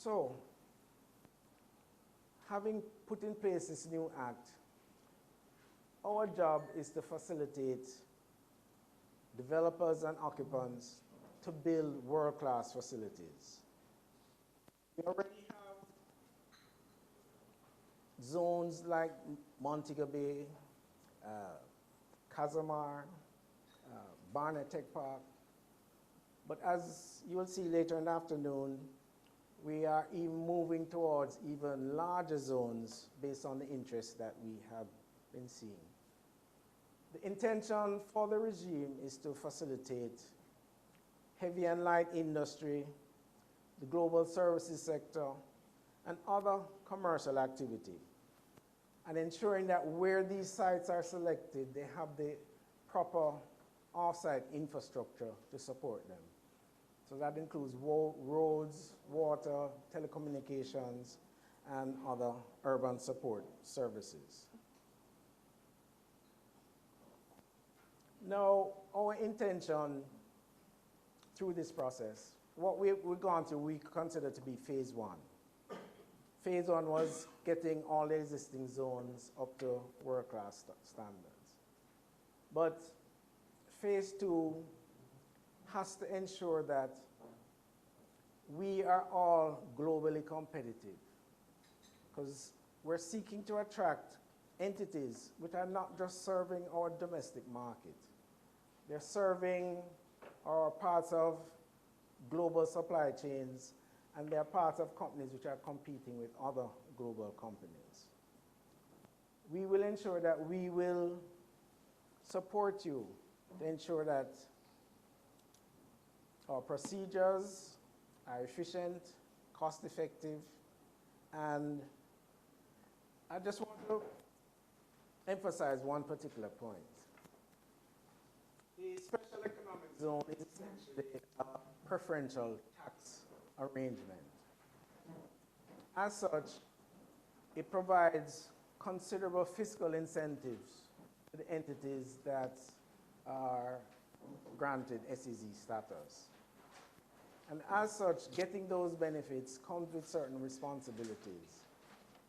So, having put in place this new act, our job is to facilitate developers and occupants to build world-class facilities. We already have zones like Montego Bay, Casamar, Barnet Tech Park, but as you will see later in the afternoon, we are even moving towards even larger zones based on the interest that we have been seeing. The intention for the regime is to facilitate heavy and light industry, the global services sector, and other commercial activity, and ensuring that where these sites are selected, they have the proper off-site infrastructure to support them. So that includes roads, water, telecommunications, and other urban support services. Now, our intention through this process, what we've gone through, we consider to be phase one. Phase one was getting all the existing zones up to world-class standards. But phase two has to ensure that we are all globally competitive, because we're seeking to attract entities which are not just serving our domestic market. They're serving our parts of global supply chains, and they're parts of companies which are competing with other global companies. We will ensure that we will support you to ensure that our procedures are efficient, cost-effective, and I just want to emphasize one particular point. The special economic zone is essentially a preferential tax arrangement. As such, it provides considerable fiscal incentives to the entities that are granted SEZ status. And as such, getting those benefits comes with certain responsibilities.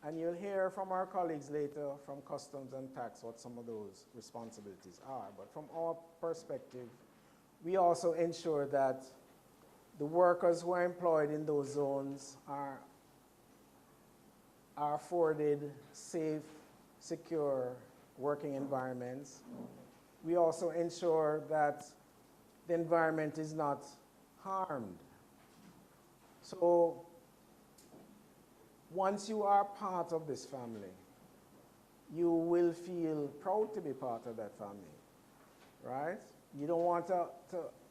And you'll hear from our colleagues later from Customs and Tax what some of those responsibilities are. But from our perspective, we also ensure that the workers who are employed in those zones are afforded safe, secure working environments. We also ensure that the environment is not harmed. So once you are part of this family, you will feel proud to be part of that family, right? You don't want to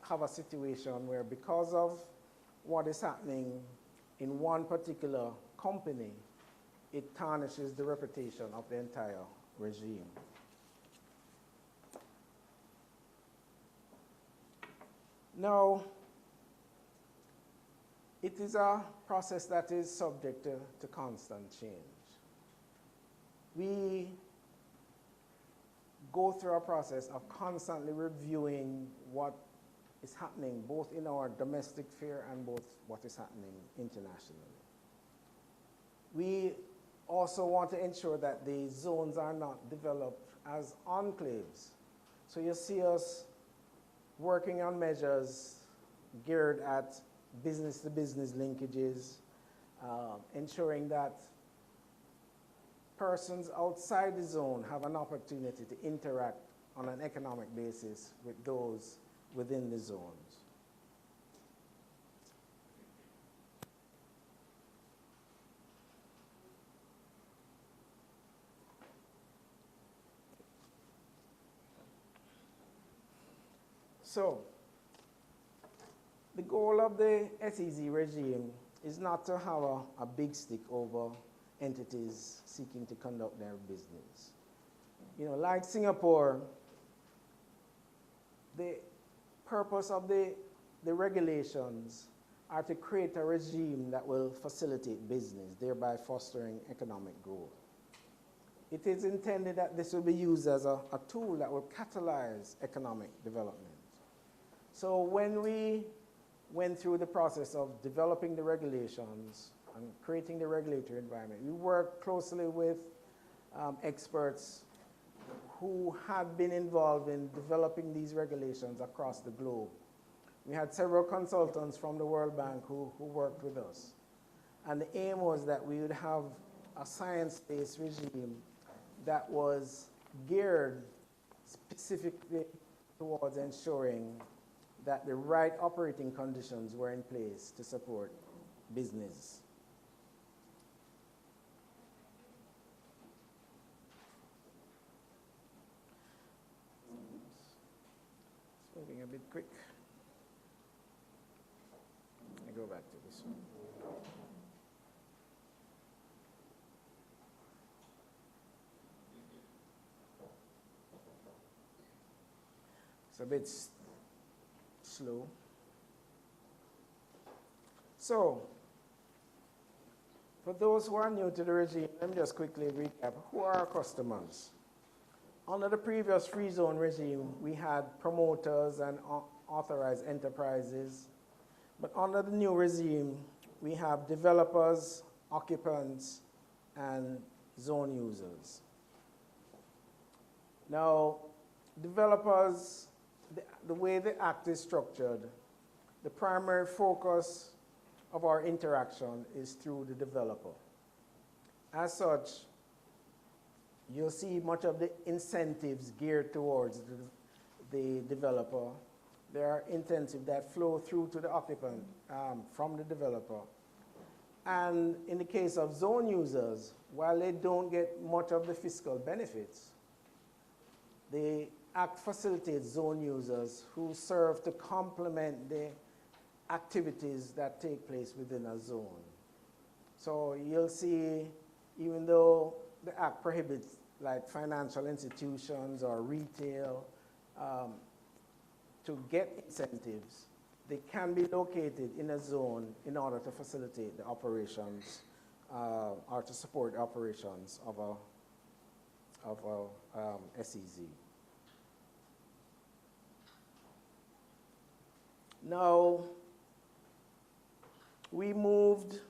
have a situation where because of what is happening in one particular company, it tarnishes the reputation of the entire regime. Now, it is a process that is subject to constant change. We go through a process of constantly reviewing what is happening both in our domestic sphere and both what is happening internationally. We also want to ensure that the zones are not developed as enclaves. So you see us working on measures geared at business-to-business linkages, ensuring that persons outside the zone have an opportunity to interact on an economic basis with those within the zones. So, the goal of the SEZ regime is not to have a big stick over entities seeking to conduct their business. You know, like Singapore, the purpose of the regulations are to create a regime that will facilitate business, thereby fostering economic growth. It is intended that this will be used as a tool that will catalyze economic development. So when we went through the process of developing the regulations, and creating the regulatory environment. We work closely with experts who had been involved in developing these regulations across the globe. We had several consultants from the World Bank who worked with us. And the aim was that we would have a science-based regime that was geared specifically towards ensuring that the right operating conditions were in place to support business. It's moving a bit quick. Let me go back to this one. It's a bit slow. So, for those who are new to the regime, let me just quickly recap. Who are our customers? Under the previous free zone regime, we had promoters and authorized enterprises. But under the new regime, we have developers, occupants, and zone users. Now, developers, the way the act is structured, the primary focus of our interaction is through the developer. As such, you'll see much of the incentives geared towards the developer. There are incentives that flow through to the occupant from the developer. And in the case of zone users, while they don't get much of the fiscal benefits, the Act facilitates zone users who serve to complement the activities that take place within a zone. So you'll see, even though the Act prohibits like financial institutions or retail to get incentives, they can be located in a zone in order to facilitate the operations or to support the operations of a SEZ. Now, we moved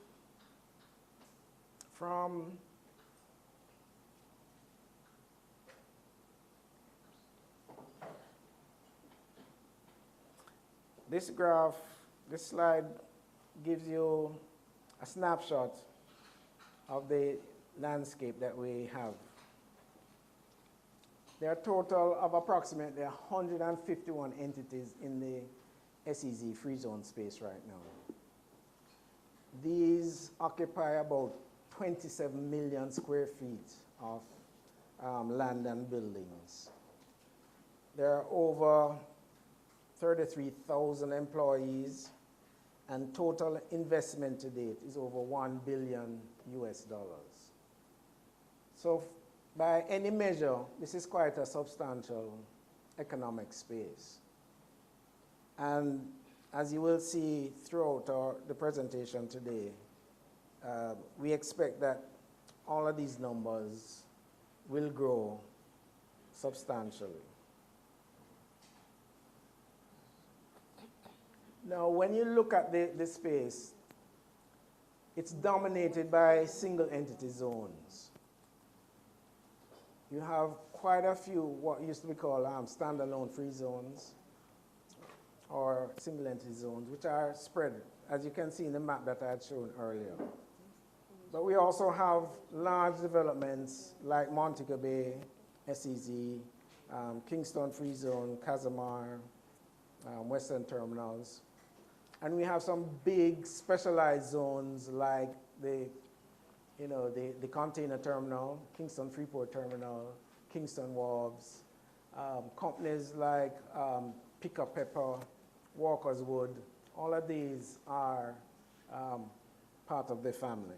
from this graph, this slide gives you a snapshot of the landscape that we have. There are a total of approximately 151 entities in the SEZ free zone space right now. These occupy about 27 million square feet of land and buildings. There are over 33,000 employees, and total investment to date is over $1 billion US. So by any measure, this is quite a substantial economic space. And as you will see throughout the presentation today, we expect that all of these numbers will grow substantially. Now, when you look at the space, it's dominated by single entity zones. You have quite a few what used to be called standalone free zones or single entity zones, which are spread, as you can see in the map that I had shown earlier. But we also have large developments like Montego Bay, SEZ, Kingston Free Zone, Casamar, Western Terminals. And we have some big specialized zones like the container terminal, Kingston Freeport Terminal, Kingston Wharves, companies like Pick Up Pepper, Walker's Wood. All of these are part of the family.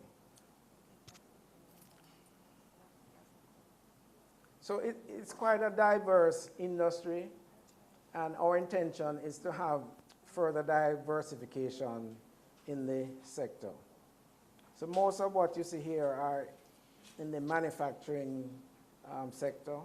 So it's quite a diverse industry, and our intention is to have further diversification in the sector. So most of what you see here are in the manufacturing sector.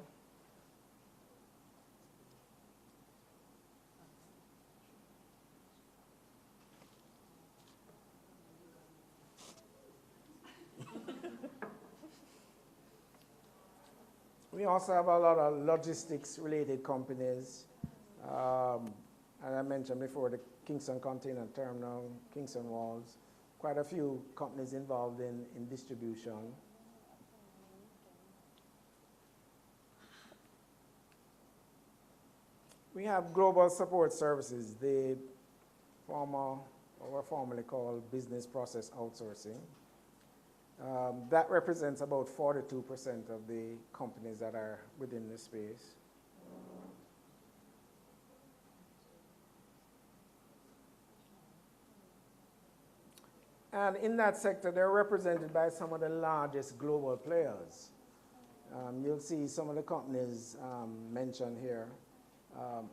We also have a lot of logistics-related companies. As I mentioned before, the Kingston Container Terminal, Kingston Walls, quite a few companies involved in distribution. We have global support services, what were formerly called business process outsourcing. That represents about 42% of the companies that are within the space. And in that sector, they're represented by some of the largest global players. You'll see some of the companies mentioned here.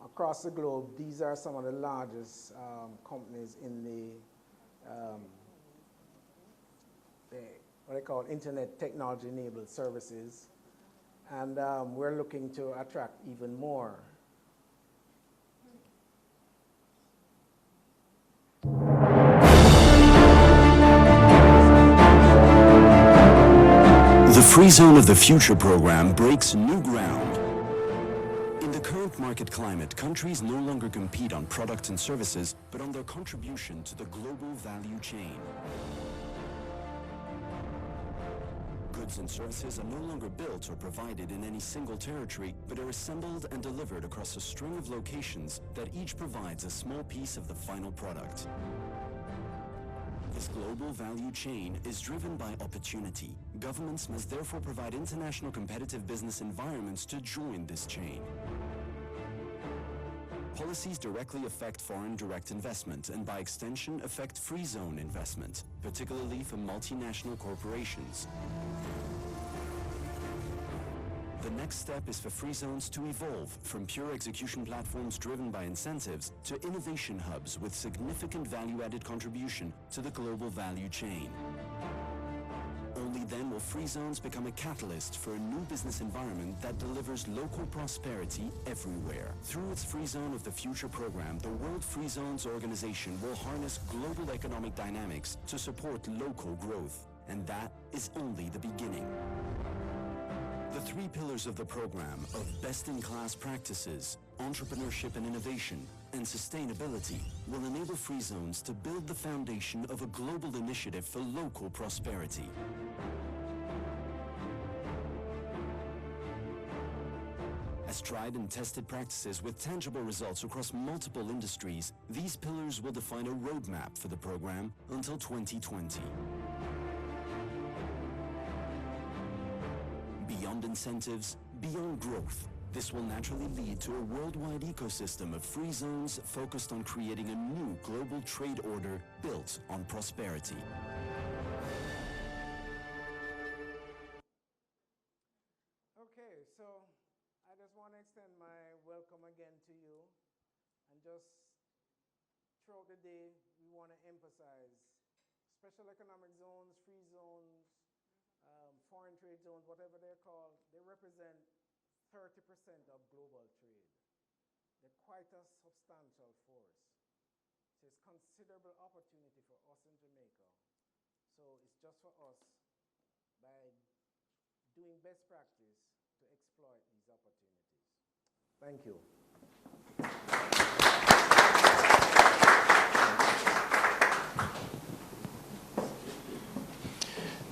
Across the globe, these are some of the largest companies in what they call internet technology-enabled services. And we're looking to attract even more. The Free Zone of the Future program breaks new ground. In the current market climate, countries no longer compete on products and services, but on their contribution to the global value chain. Goods and services are no longer built or provided in any single territory, but are assembled and delivered across a string of locations that each provides a small piece of the final product. This global value chain is driven by opportunity. Governments must therefore provide international competitive business environments to join this chain. Policies directly affect foreign direct investment and by extension affect free zone investment, particularly for multinational corporations. The next step is for free zones to evolve from pure execution platforms driven by incentives to innovation hubs with significant value-added contribution to the global value chain. Only then will free zones become a catalyst for a new business environment that delivers local prosperity everywhere. Through its Free Zone of the Future program, the World Free Zones Organization will harness global economic dynamics to support local growth. And that is only the beginning. The three pillars of the program of best-in-class practices, entrepreneurship and innovation, and sustainability will enable free zones to build the foundation of a global initiative for local prosperity. As tried and tested practices with tangible results across multiple industries, these pillars will define a roadmap for the program until 2020. Beyond incentives, beyond growth, this will naturally lead to a worldwide ecosystem of free zones focused on creating a new global trade order built on prosperity. Okay, so I just want to extend my welcome again to you. And just throughout the day, we want to emphasize special economic zones, free zones, foreign trade zones, whatever they're called, they represent 30% of global trade. They're quite a substantial force. So it's considerable opportunity for us in Jamaica. So it's just for us, by doing best practice, to exploit these opportunities. Thank you.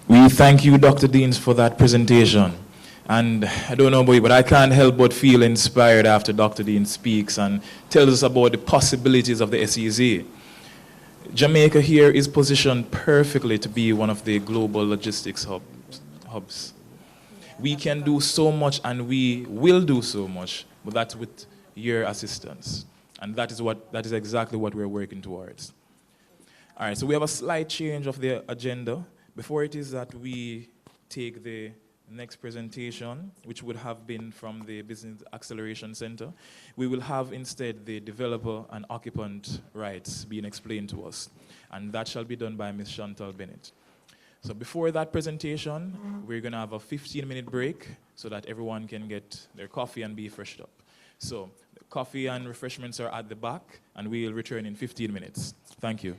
We thank you, Dr. Deans, for that presentation. And I don't know about you, but I can't help but feel inspired after Dr. Dean speaks and tells us about the possibilities of the SEZ. Jamaica here is positioned perfectly to be one of the global logistics hubs. We can do so much, and we will do so much, but that's with your assistance. And that is exactly what we're working towards. All right, so we have a slight change of the agenda. Before it is that we take the next presentation, which would have been from the Business Acceleration Center, we will have instead the developer and occupant rights being explained to us. And that shall be done by Ms. Chantal Bennett. So before that presentation, we're going to have a 15-minute break so that everyone can get their coffee and be freshed up. So the coffee and refreshments are at the back, and we'll return in 15 minutes. Thank you.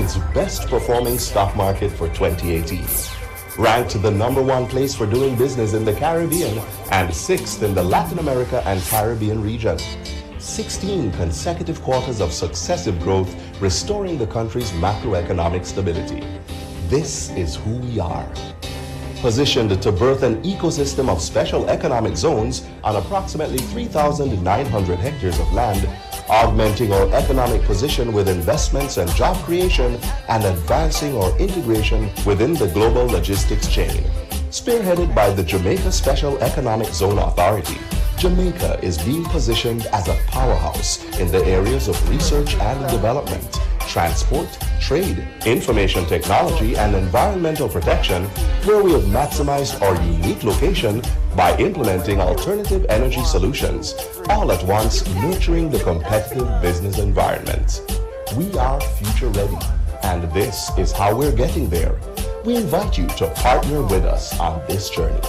world's best performing stock market for 2018. Ranked the #1 place for doing business in the Caribbean and 6th in the Latin America and Caribbean region. 16 consecutive quarters of successive growth, restoring the country's macroeconomic stability. This is who we are. Positioned to birth an ecosystem of special economic zones on approximately 3,900 hectares of land, augmenting our economic position with investments and job creation, and advancing our integration within the global logistics chain. Spearheaded by the Jamaica Special Economic Zone Authority, Jamaica is being positioned as a powerhouse in the areas of research and development, transport, trade, information technology, and environmental protection, where we have maximized our unique location by implementing alternative energy solutions, all at once nurturing the competitive business environment. We are future ready, and this is how we're getting there. We invite you to partner with us on this journey.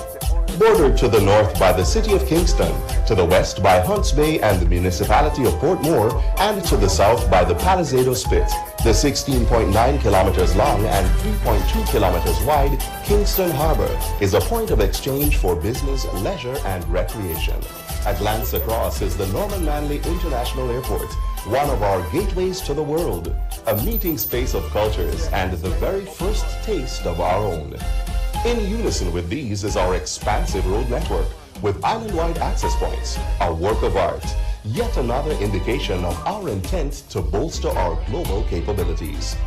Bordered to the north by the city of Kingston, to the west by Hunts Bay and the municipality of Portmore, and to the south by the Palisado Spit, the 16.9 kilometers long and 3.2 kilometers wide Kingston Harbor is a point of exchange for business, leisure, and recreation. A glance across is the Norman Manley International Airport, one of our gateways to the world, a meeting space of cultures, and the very first taste of our own. In unison with these is our expansive road network with island-wide access points, a work of art, yet another indication of our intent to bolster our global capabilities.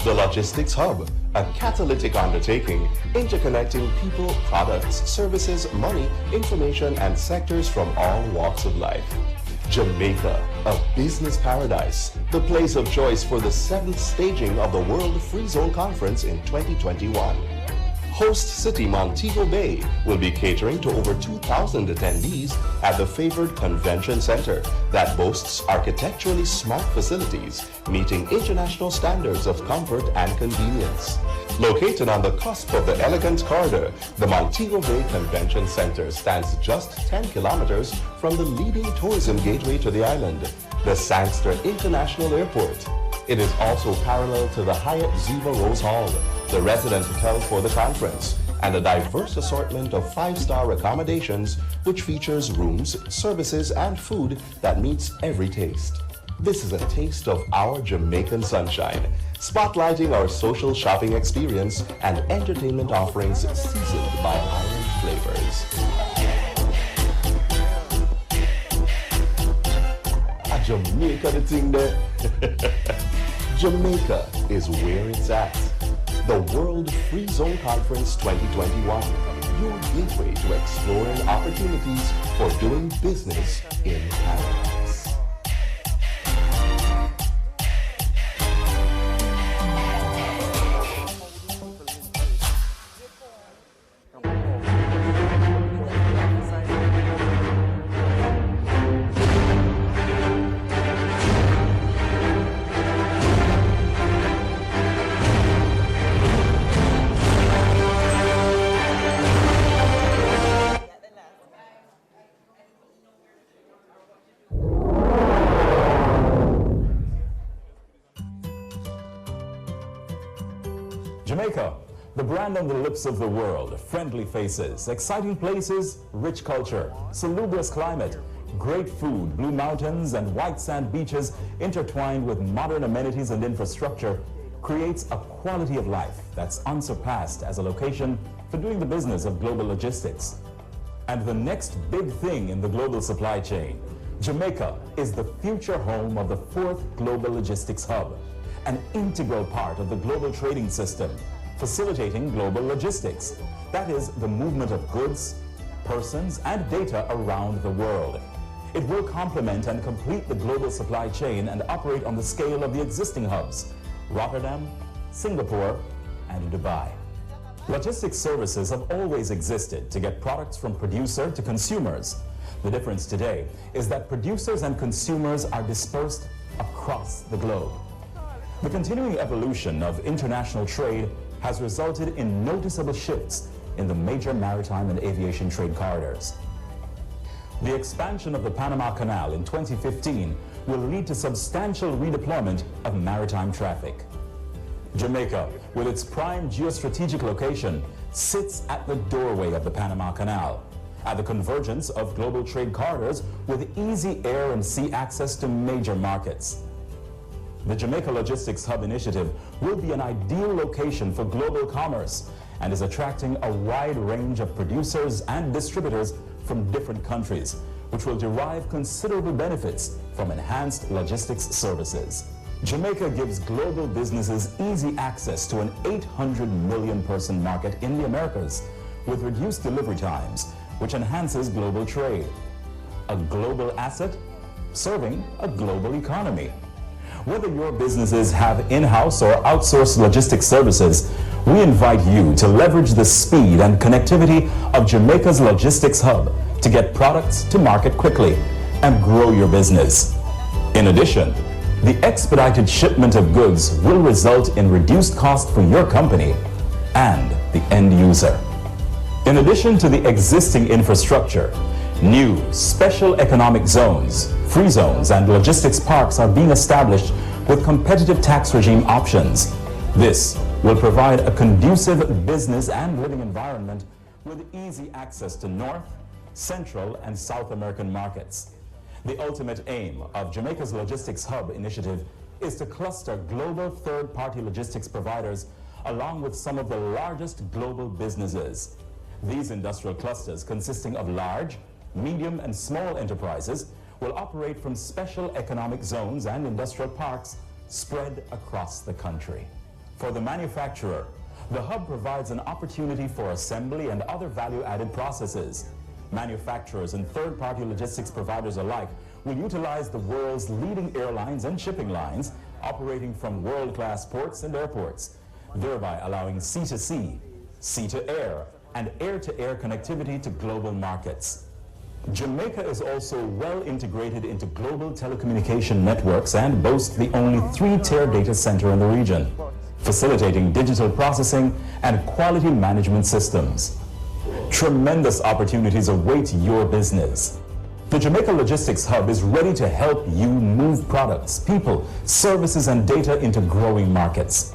The Logistics Hub, a catalytic undertaking interconnecting people, products, services, money, information, and sectors from all walks of life. Jamaica, a business paradise, the place of choice for the 7th staging of the World Free Zone Conference in 2021. Host city Montego Bay will be catering to over 2,000 attendees at the favored convention center that boasts architecturally smart facilities meeting international standards of comfort and convenience. Located on the cusp of the elegant corridor, the Montego Bay Convention Center stands just 10 kilometers from the leading tourism gateway to the island, the Sangster International Airport. It is also parallel to the Hyatt Ziva Rose Hall, the resident hotel for the conference, and a diverse assortment of 5-star accommodations which features rooms, services, and food that meets every taste. This is a taste of our Jamaican sunshine, spotlighting our social shopping experience and entertainment offerings seasoned by island flavors. Jamaica the thing there. Jamaica is where it's at. The World Free Zone Conference 2021, your gateway to exploring opportunities for doing business in paradise. Jamaica, the brand on the lips of the world, friendly faces, exciting places, rich culture, salubrious climate, great food, blue mountains and white sand beaches intertwined with modern amenities and infrastructure creates a quality of life that's unsurpassed as a location for doing the business of global logistics. And the next big thing in the global supply chain, Jamaica is the future home of the 4th Global Logistics Hub, an integral part of the global trading system, facilitating global logistics. That is the movement of goods, persons, and data around the world. It will complement and complete the global supply chain and operate on the scale of the existing hubs, Rotterdam, Singapore, and Dubai. Logistics services have always existed to get products from producer to consumers. The difference today is that producers and consumers are dispersed across the globe. The continuing evolution of international trade has resulted in noticeable shifts in the major maritime and aviation trade corridors. The expansion of the Panama Canal in 2015 will lead to substantial redeployment of maritime traffic. Jamaica, with its prime geostrategic location, sits at the doorway of the Panama Canal, at the convergence of global trade corridors with easy air and sea access to major markets. The Jamaica Logistics Hub initiative will be an ideal location for global commerce and is attracting a wide range of producers and distributors from different countries, which will derive considerable benefits from enhanced logistics services. Jamaica gives global businesses easy access to an 800 million person market in the Americas with reduced delivery times, which enhances global trade. A global asset serving a global economy. Whether your businesses have in-house or outsourced logistics services, we invite you to leverage the speed and connectivity of Jamaica's Logistics Hub to get products to market quickly and grow your business. In addition, the expedited shipment of goods will result in reduced cost for your company and the end user. In addition to the existing infrastructure, new special economic zones, free zones, and logistics parks are being established with competitive tax regime options. This will provide a conducive business and living environment with easy access to North, Central, and South American markets. The ultimate aim of Jamaica's Logistics Hub initiative is to cluster global third-party logistics providers along with some of the largest global businesses. These industrial clusters, consisting of large, medium, and small enterprises, will operate from special economic zones and industrial parks spread across the country. For the manufacturer, the hub provides an opportunity for assembly and other value-added processes. Manufacturers and third-party logistics providers alike will utilize the world's leading airlines and shipping lines operating from world-class ports and airports, thereby allowing sea-to-sea, sea-to-air, and air-to-air connectivity to global markets. Jamaica is also well integrated into global telecommunication networks and boasts the only 3-tier data center in the region, facilitating digital processing and quality management systems. Tremendous opportunities await your business. The Jamaica Logistics Hub is ready to help you move products, people, services, and data into growing markets.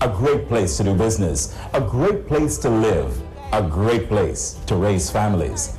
A great place to do business, a great place to live, a great place to raise families.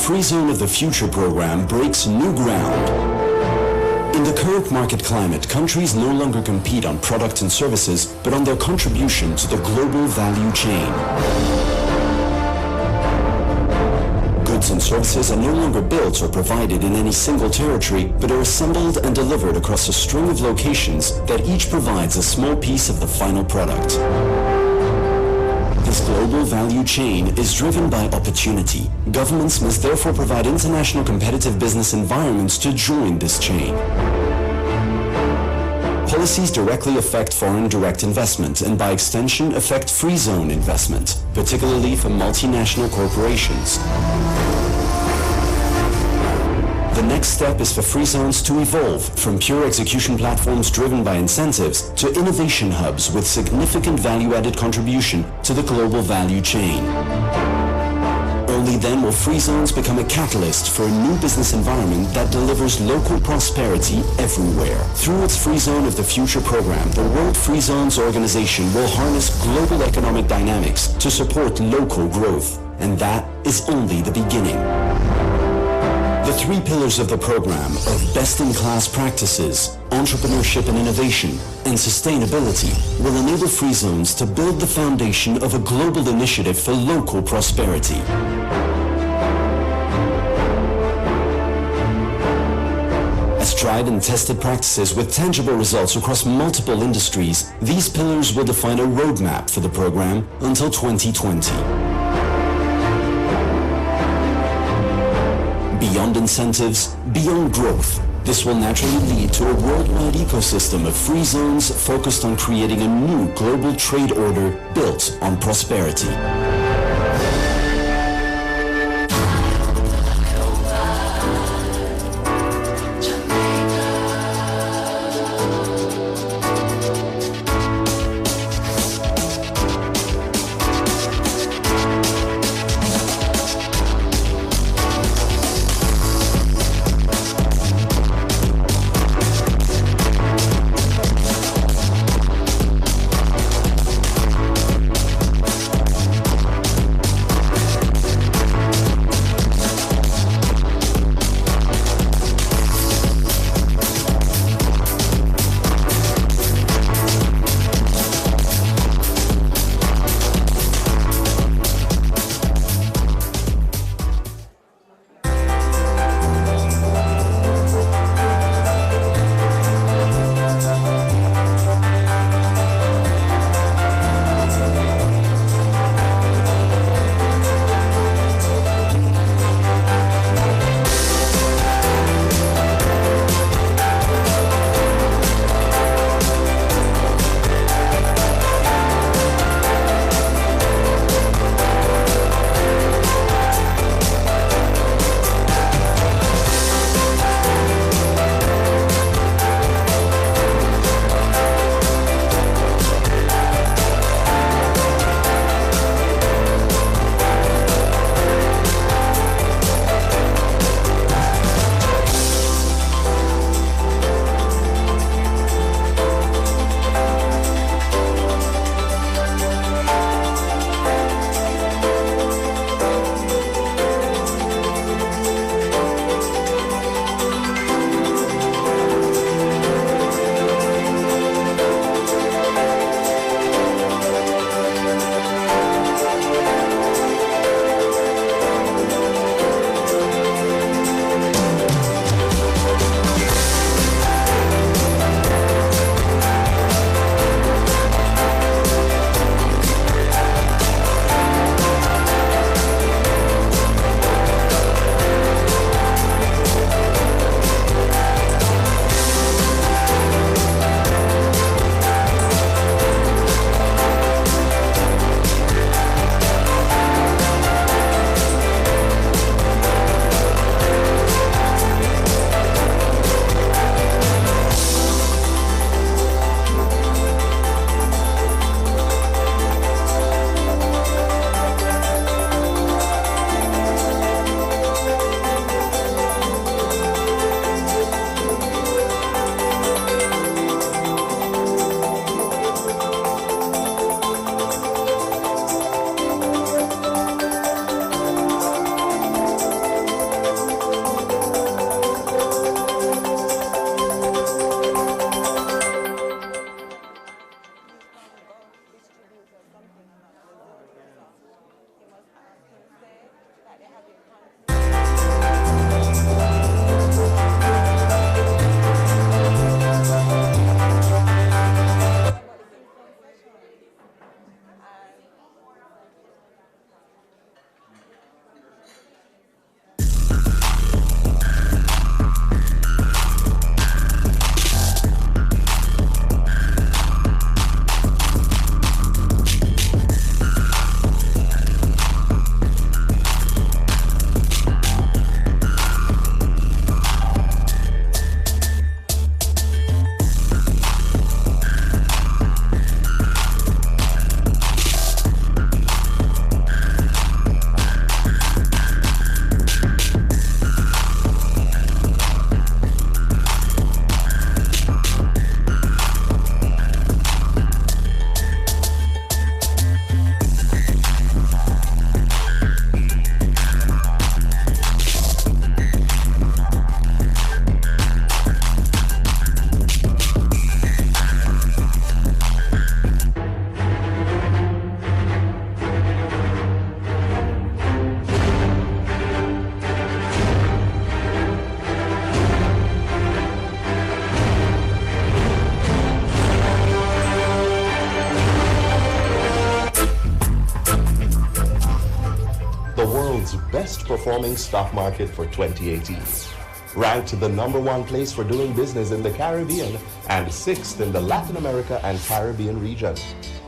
Free Zone of the Future program breaks new ground. In the current market climate, countries no longer compete on products and services, but on their contribution to the global value chain. Goods and services are no longer built or provided in any single territory, but are assembled and delivered across a string of locations that each provides a small piece of the final product. This global value chain is driven by opportunity. Governments must therefore provide international competitive business environments to join this chain. Policies directly affect foreign direct investment and by extension affect free zone investment, particularly for multinational corporations. The next step is for free zones to evolve from pure execution platforms driven by incentives to innovation hubs with significant value-added contribution to the global value chain. Only then will free zones become a catalyst for a new business environment that delivers local prosperity everywhere. Through its Free Zone of the Future program, the World Free Zones Organization will harness global economic dynamics to support local growth. And that is only the beginning. The three pillars of the program of best-in-class practices, entrepreneurship and innovation, and sustainability will enable free zones to build the foundation of a global initiative for local prosperity. As tried and tested practices with tangible results across multiple industries, these pillars will define a roadmap for the program until 2020. Beyond incentives, beyond growth, this will naturally lead to a worldwide ecosystem of free zones focused on creating a new global trade order built on prosperity. world's best performing stock market for 2018. Ranked the #1 place for doing business in the Caribbean and 6th in the Latin America and Caribbean region.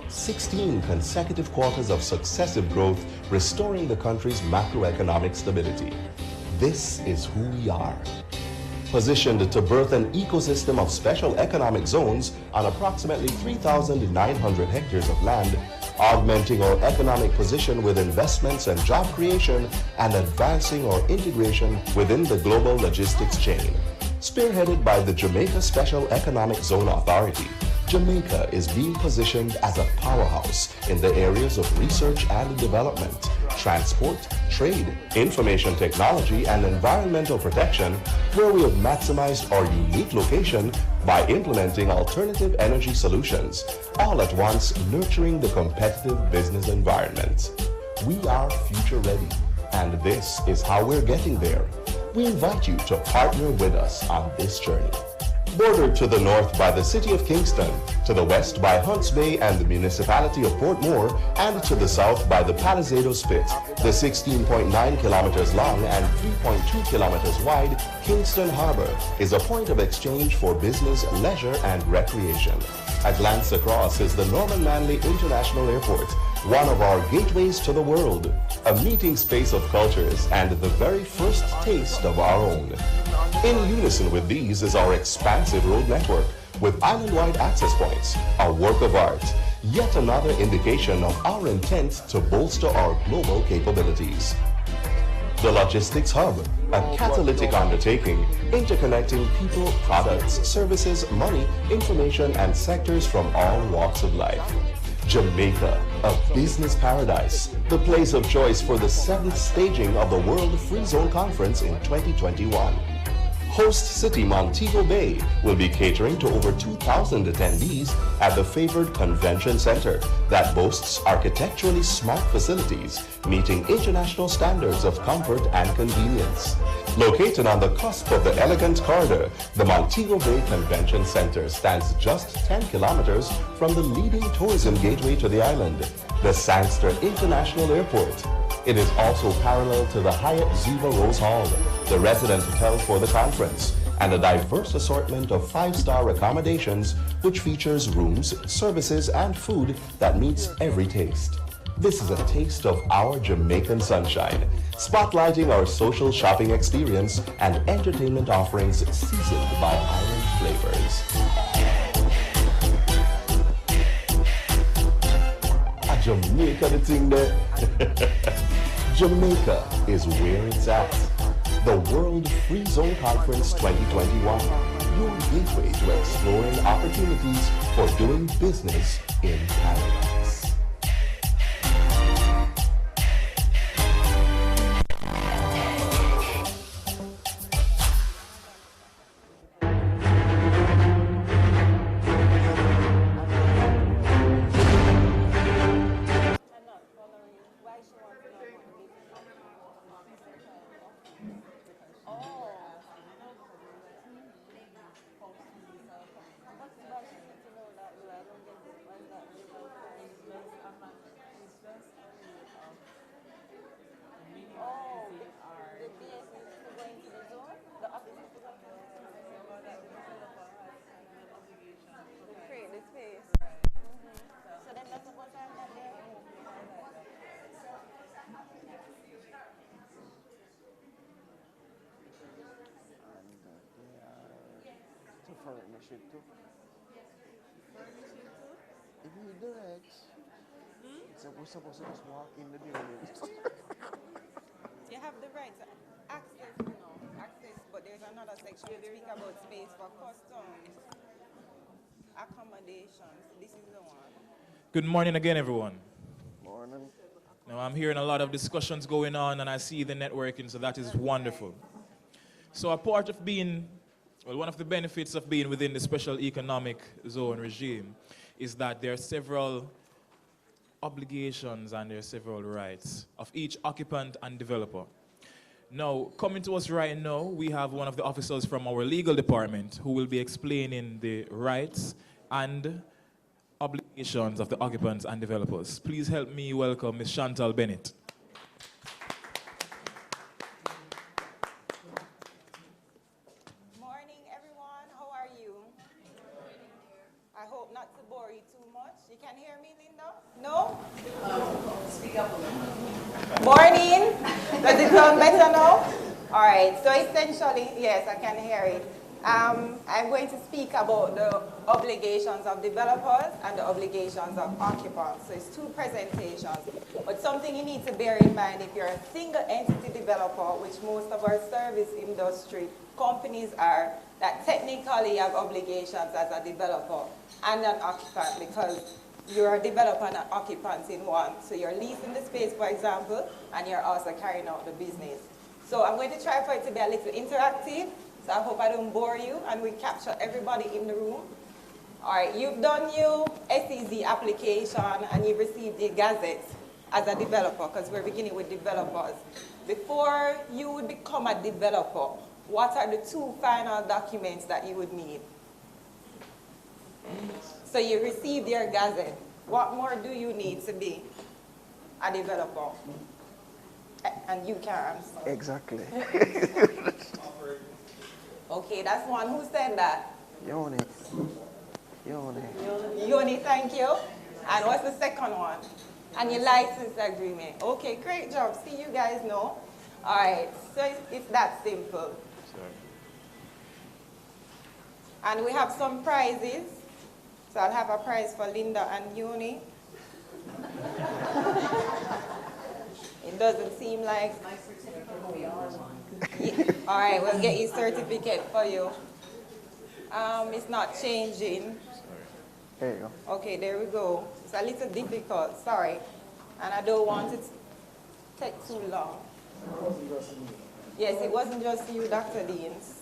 16 consecutive quarters of successive growth, restoring the country's macroeconomic stability. This is who we are. Positioned to birth an ecosystem of special economic zones on approximately 3,900 hectares of land, augmenting our economic position with investments and job creation, and advancing our integration within the global logistics chain. Spearheaded by the Jamaica Special Economic Zone Authority, Jamaica is being positioned as a powerhouse in the areas of research and development, transport, trade, information technology, and environmental protection, where we have maximized our unique location by implementing alternative energy solutions, all at once nurturing the competitive business environment. We are future ready, and this is how we're getting there. We invite you to partner with us on this journey. Bordered to the north by the city of Kingston, to the west by Hunts Bay and the municipality of Portmore, and to the south by the Palisado Spit, the 16.9 kilometers long and 3.2 kilometers wide Kingston Harbor is a point of exchange for business, leisure, and recreation. A glance across is the Norman Manley International Airport, one of our gateways to the world, a meeting space of cultures, and the very first taste of our own. In unison with these is our expansive road network with island-wide access points, a work of art, yet another indication of our intent to bolster our global capabilities. The Logistics Hub, a catalytic undertaking interconnecting people, products, services, money, information, and sectors from all walks of life. Jamaica, a business paradise, the place of choice for the 7th staging of the World Free Zone Conference in 2021. Host city Montego Bay will be catering to over 2,000 attendees at the favored convention center that boasts architecturally smart facilities meeting international standards of comfort and convenience. Located on the cusp of the elegant corridor, the Montego Bay Convention Center stands just 10 kilometers from the leading tourism gateway to the island, the Sangster International Airport. It is also parallel to the Hyatt Ziva Rose Hall, the resident hotel for the conference, and a diverse assortment of 5-star accommodations which features rooms, services, and food that meets every taste. This is a taste of our Jamaican sunshine, spotlighting our social shopping experience and entertainment offerings seasoned by island flavors. Jamaica the thing there. Jamaica is where it's at. The World Free Zone Conference 2021, your gateway to exploring opportunities for doing business in paradise. Furnish it too. If you direct, so we're supposed to just walk in the building. You have the right to access, access, but there's another section to speak about space for customs, accommodations. This is the one. Good morning again, everyone. Morning. Now, I'm hearing a lot of discussions going on, and I see the networking, so that is wonderful. So a part of being, well, one of the benefits of being within the special economic zone regime is that there are several obligations and there are several rights of each occupant and developer. Now, coming to us right now, we have one of the officers from our legal department who will be explaining the rights and obligations of the occupants and developers. Please help me welcome Ms. Chantal Bennett. much. You can hear me, Linda? No? Speak up a little. Morning. Does it sound better now? All right. So essentially, yes, I can hear it. I'm going to speak about the obligations of developers and the obligations of occupants. So it's two presentations. But something you need to bear in mind if you're a single entity developer, which most of our service industry companies are, that technically you have obligations as a developer and an occupant, because you're a developer and an occupant in one. So you're leasing the space, for example, and you're also carrying out the business. So I'm going to try for it to be a little interactive. So I hope I don't bore you and we capture everybody in the room. All right, you've done your SEZ application and you've received the gazette as a developer, because we're beginning with developers. Before you would become a developer, what are the two final documents that you would need? So you received your gazette. What more do you need to be a developer? And you can answer. Exactly. Okay, that's one. Who said that? Yoni. Yoni, thank you. And what's the second one? And your license agreement. Okay, great job. See, you guys know. All right, so it's that simple. And we have some prizes. So I'll have a prize for Linda and Yoni. It doesn't seem like... Yeah. All right, we'll get your certificate for you. It's not changing. There you go. Okay, there we go. It's a little difficult, sorry. And I don't want it to take too long. Yes, it wasn't just you, Dr. Deans.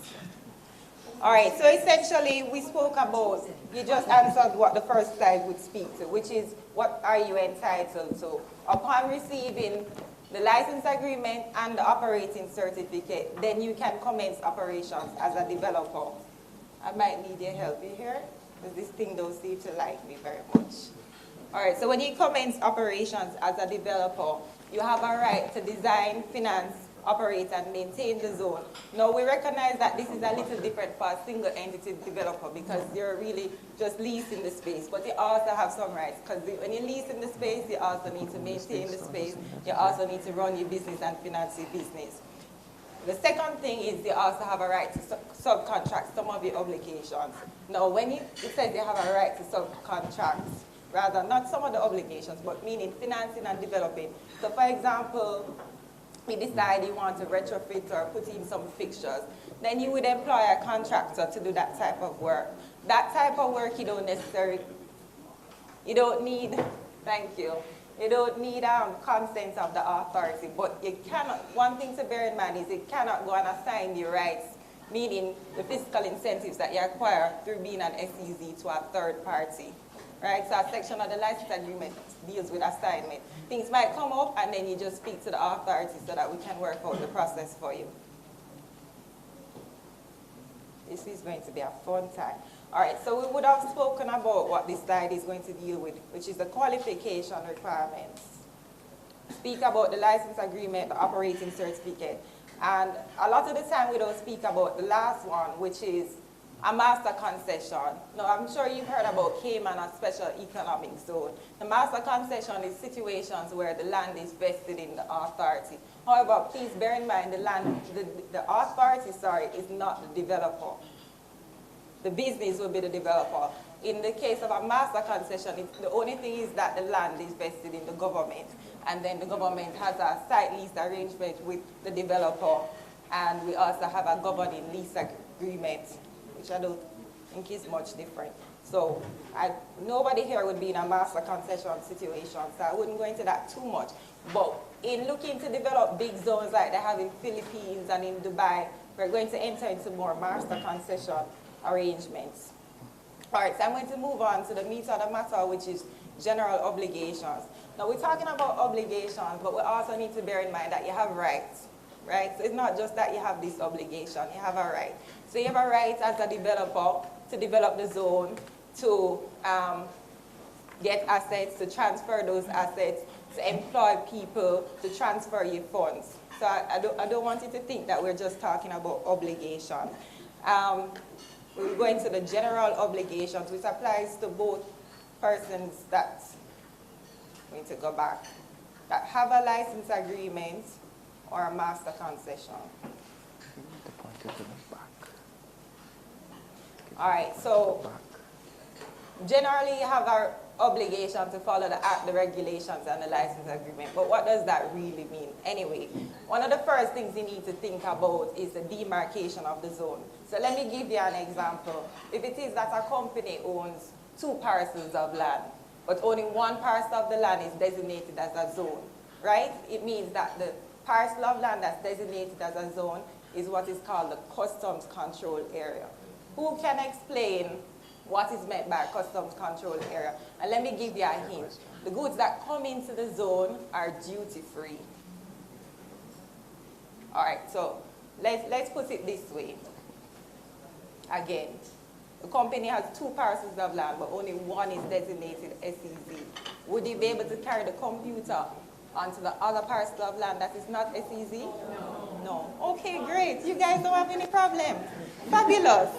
All right, so essentially we spoke about, you just answered what the first slide would speak to, which is what are you entitled to? Upon receiving the license agreement and the operating certificate, then you can commence operations as a developer. I might need your help here, because this thing don't seem to like me very much. All right, so when you commence operations as a developer, you have a right to design, finance, operate, and maintain the zone. Now, we recognize that this is a little different for a single entity developer because you're really just leasing the space, but you also have some rights, because when you're leasing the space, you also need to maintain the space, you also need to run your business and finance your business. The second thing is you also have a right to subcontract some of your obligations. Now, when it says you have a right to subcontract, rather, not some of the obligations, but meaning financing and developing. So, for example, you decide you want to retrofit or put in some fixtures, then you would employ a contractor to do that type of work. That type of work you don't need, thank you, you don't need consent of the authority, but you cannot, one thing to bear in mind is you cannot go and assign your rights, meaning the fiscal incentives that you acquire through being an SEZ to a third party. Right, so a section of the license agreement deals with assignment. Things might come up and then you just speak to the authority so that we can work out the process for you. This is going to be a fun time. All right, so we would have spoken about what this slide is going to deal with, which is the qualification requirements. Speak about the license agreement, the operating certificate. And a lot of the time we don't speak about the last one, which is a master concession. Now, I'm sure you've heard about Cayman, a special economic zone. The master concession is situations where the land is vested in the authority. However, please bear in mind the authority, is not the developer. The business will be the developer. In the case of a master concession, the only thing is that the land is vested in the government. And then the government has a site lease arrangement with the developer. And we also have a governing lease agreement, which I don't think is much different. So nobody here would be in a master concession situation, so I wouldn't go into that too much. But in looking to develop big zones like they have in Philippines and in Dubai, we're going to enter into more master concession arrangements. All right, so I'm going to move on to the meat of the matter, which is general obligations. Now, we're talking about obligations, but we also need to bear in mind that you have rights. Right? So it's not just that you have this obligation, you have a right. So you have a right as a developer to develop the zone, to get assets, to transfer those assets, to employ people, to transfer your funds. So I don't want you to think that we're just talking about obligation. We're going to the general obligations, which applies to both persons that, we need to go back, that have a license agreement or a master concession. The point is to the back. All right, so Back. generally you have our obligation to follow the act, the regulations, and the license agreement. But what does that really mean? Anyway, one of the first things you need to think about is the demarcation of the zone. So let me give you an example. If it is that a company owns 2 parcels of land, but only 1 parcel of the land is designated as a zone, right? It means that the parcel of land that's designated as a zone is what is called the customs control area. Who can explain what is meant by customs control area? And let me give you a hint. The goods that come into the zone are duty-free. All right, so let's put it this way. Again, the company has 2 parcels of land, but only 1 is designated SEZ. Would you be able to carry the computer onto the other parcel of land that is not SEZ? No. Okay, great. You guys don't have any problem. Fabulous.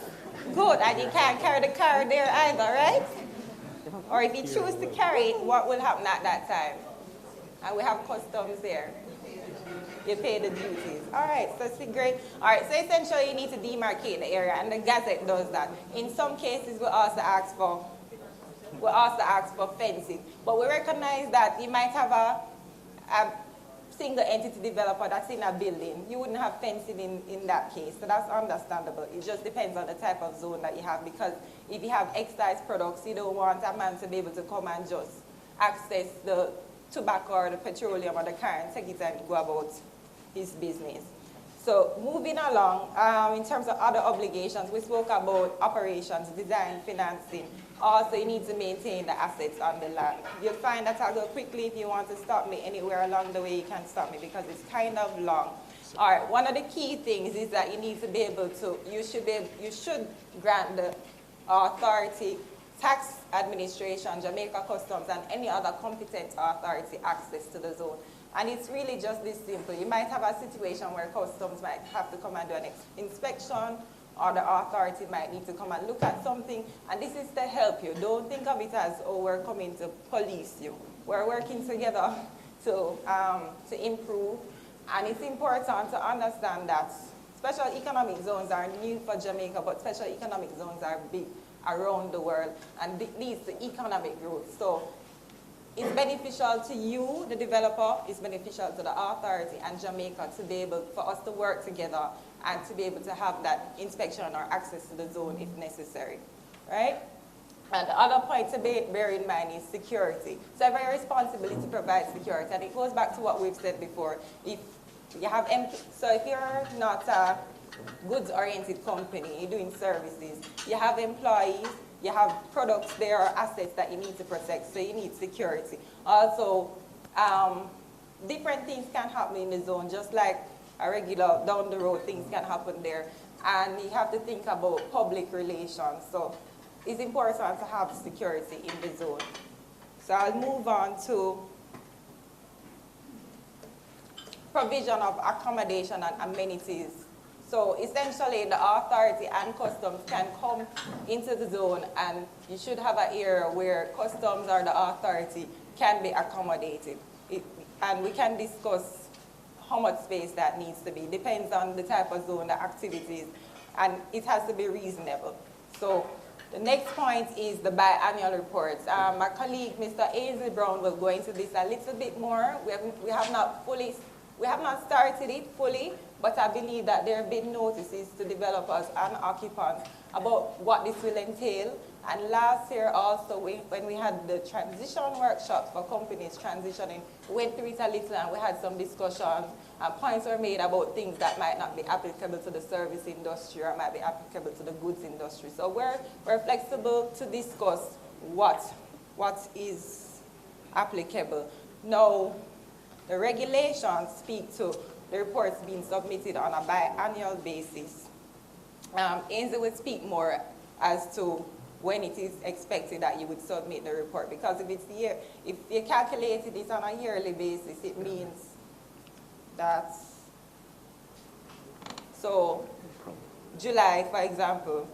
Good. And you can't carry the car there either, right? Or if you choose to carry it, what will happen at that time? And we have customs there. You pay the duties. All right, so it's great. All right, so essentially you need to demarcate the area, and the Gazette does that. In some cases, we also ask for fencing. But we recognize that you might have a single entity developer that's in a building. You wouldn't have fencing in that case, so that's understandable. It just depends on the type of zone that you have, because if you have excise products, you don't want a man to be able to come and just access the tobacco or the petroleum or the car and take it and go about his business. So moving along, in terms of other obligations, we spoke about operations, design, financing. Also, you need to maintain the assets on the land. You'll find that I'll go quickly. If you want to stop me anywhere along the way, you can stop me because it's kind of long. All right, one of the key things is that you need to be able to, you should grant the authority, tax administration, Jamaica Customs, and any other competent authority access to the zone. And it's really just this simple. You might have a situation where customs might have to come and do an inspection, or the authority might need to come and look at something, and this is to help you. Don't think of it as, oh, we're coming to police you. We're working together to improve, and it's important to understand that special economic zones are new for Jamaica, but special economic zones are big around the world, and it leads to economic growth. So it's beneficial to you, the developer, it's beneficial to the authority and Jamaica to be able, for us to work together and to be able to have that inspection or access to the zone if necessary, right? And the other point to bear in mind is security. So I have a responsibility to provide security, and it goes back to what we've said before. If you have, so if you're not a goods-oriented company, you're doing services, you have employees, you have products there or assets that you need to protect, so you need security. Also, different things can happen in the zone, just like a regular down the road, things can happen there. And you have to think about public relations. So it's important to have security in the zone. So I'll move on to provision of accommodation and amenities. So essentially, the authority and customs can come into the zone, and you should have an area where customs or the authority can be accommodated. And we can discuss how much space that needs to be. Depends on the type of zone, the activities, and it has to be reasonable. So the next point is the biannual reports. My colleague, Mr. Ainsley Brown, will go into this a little bit more. We have not started it fully, but I believe that there have been notices to developers and occupants about what this will entail. And last year also, when we had the transition workshops for companies transitioning, we went through it a little and we had some discussion, and points were made about things that might not be applicable to the service industry or might be applicable to the goods industry. So we're flexible to discuss what is applicable. Now, the regulations speak to the reports being submitted on a biannual basis. Ainsley will speak more as to when it is expected that you would submit the report, because if you calculated it on a yearly basis, it means that, so July, for example,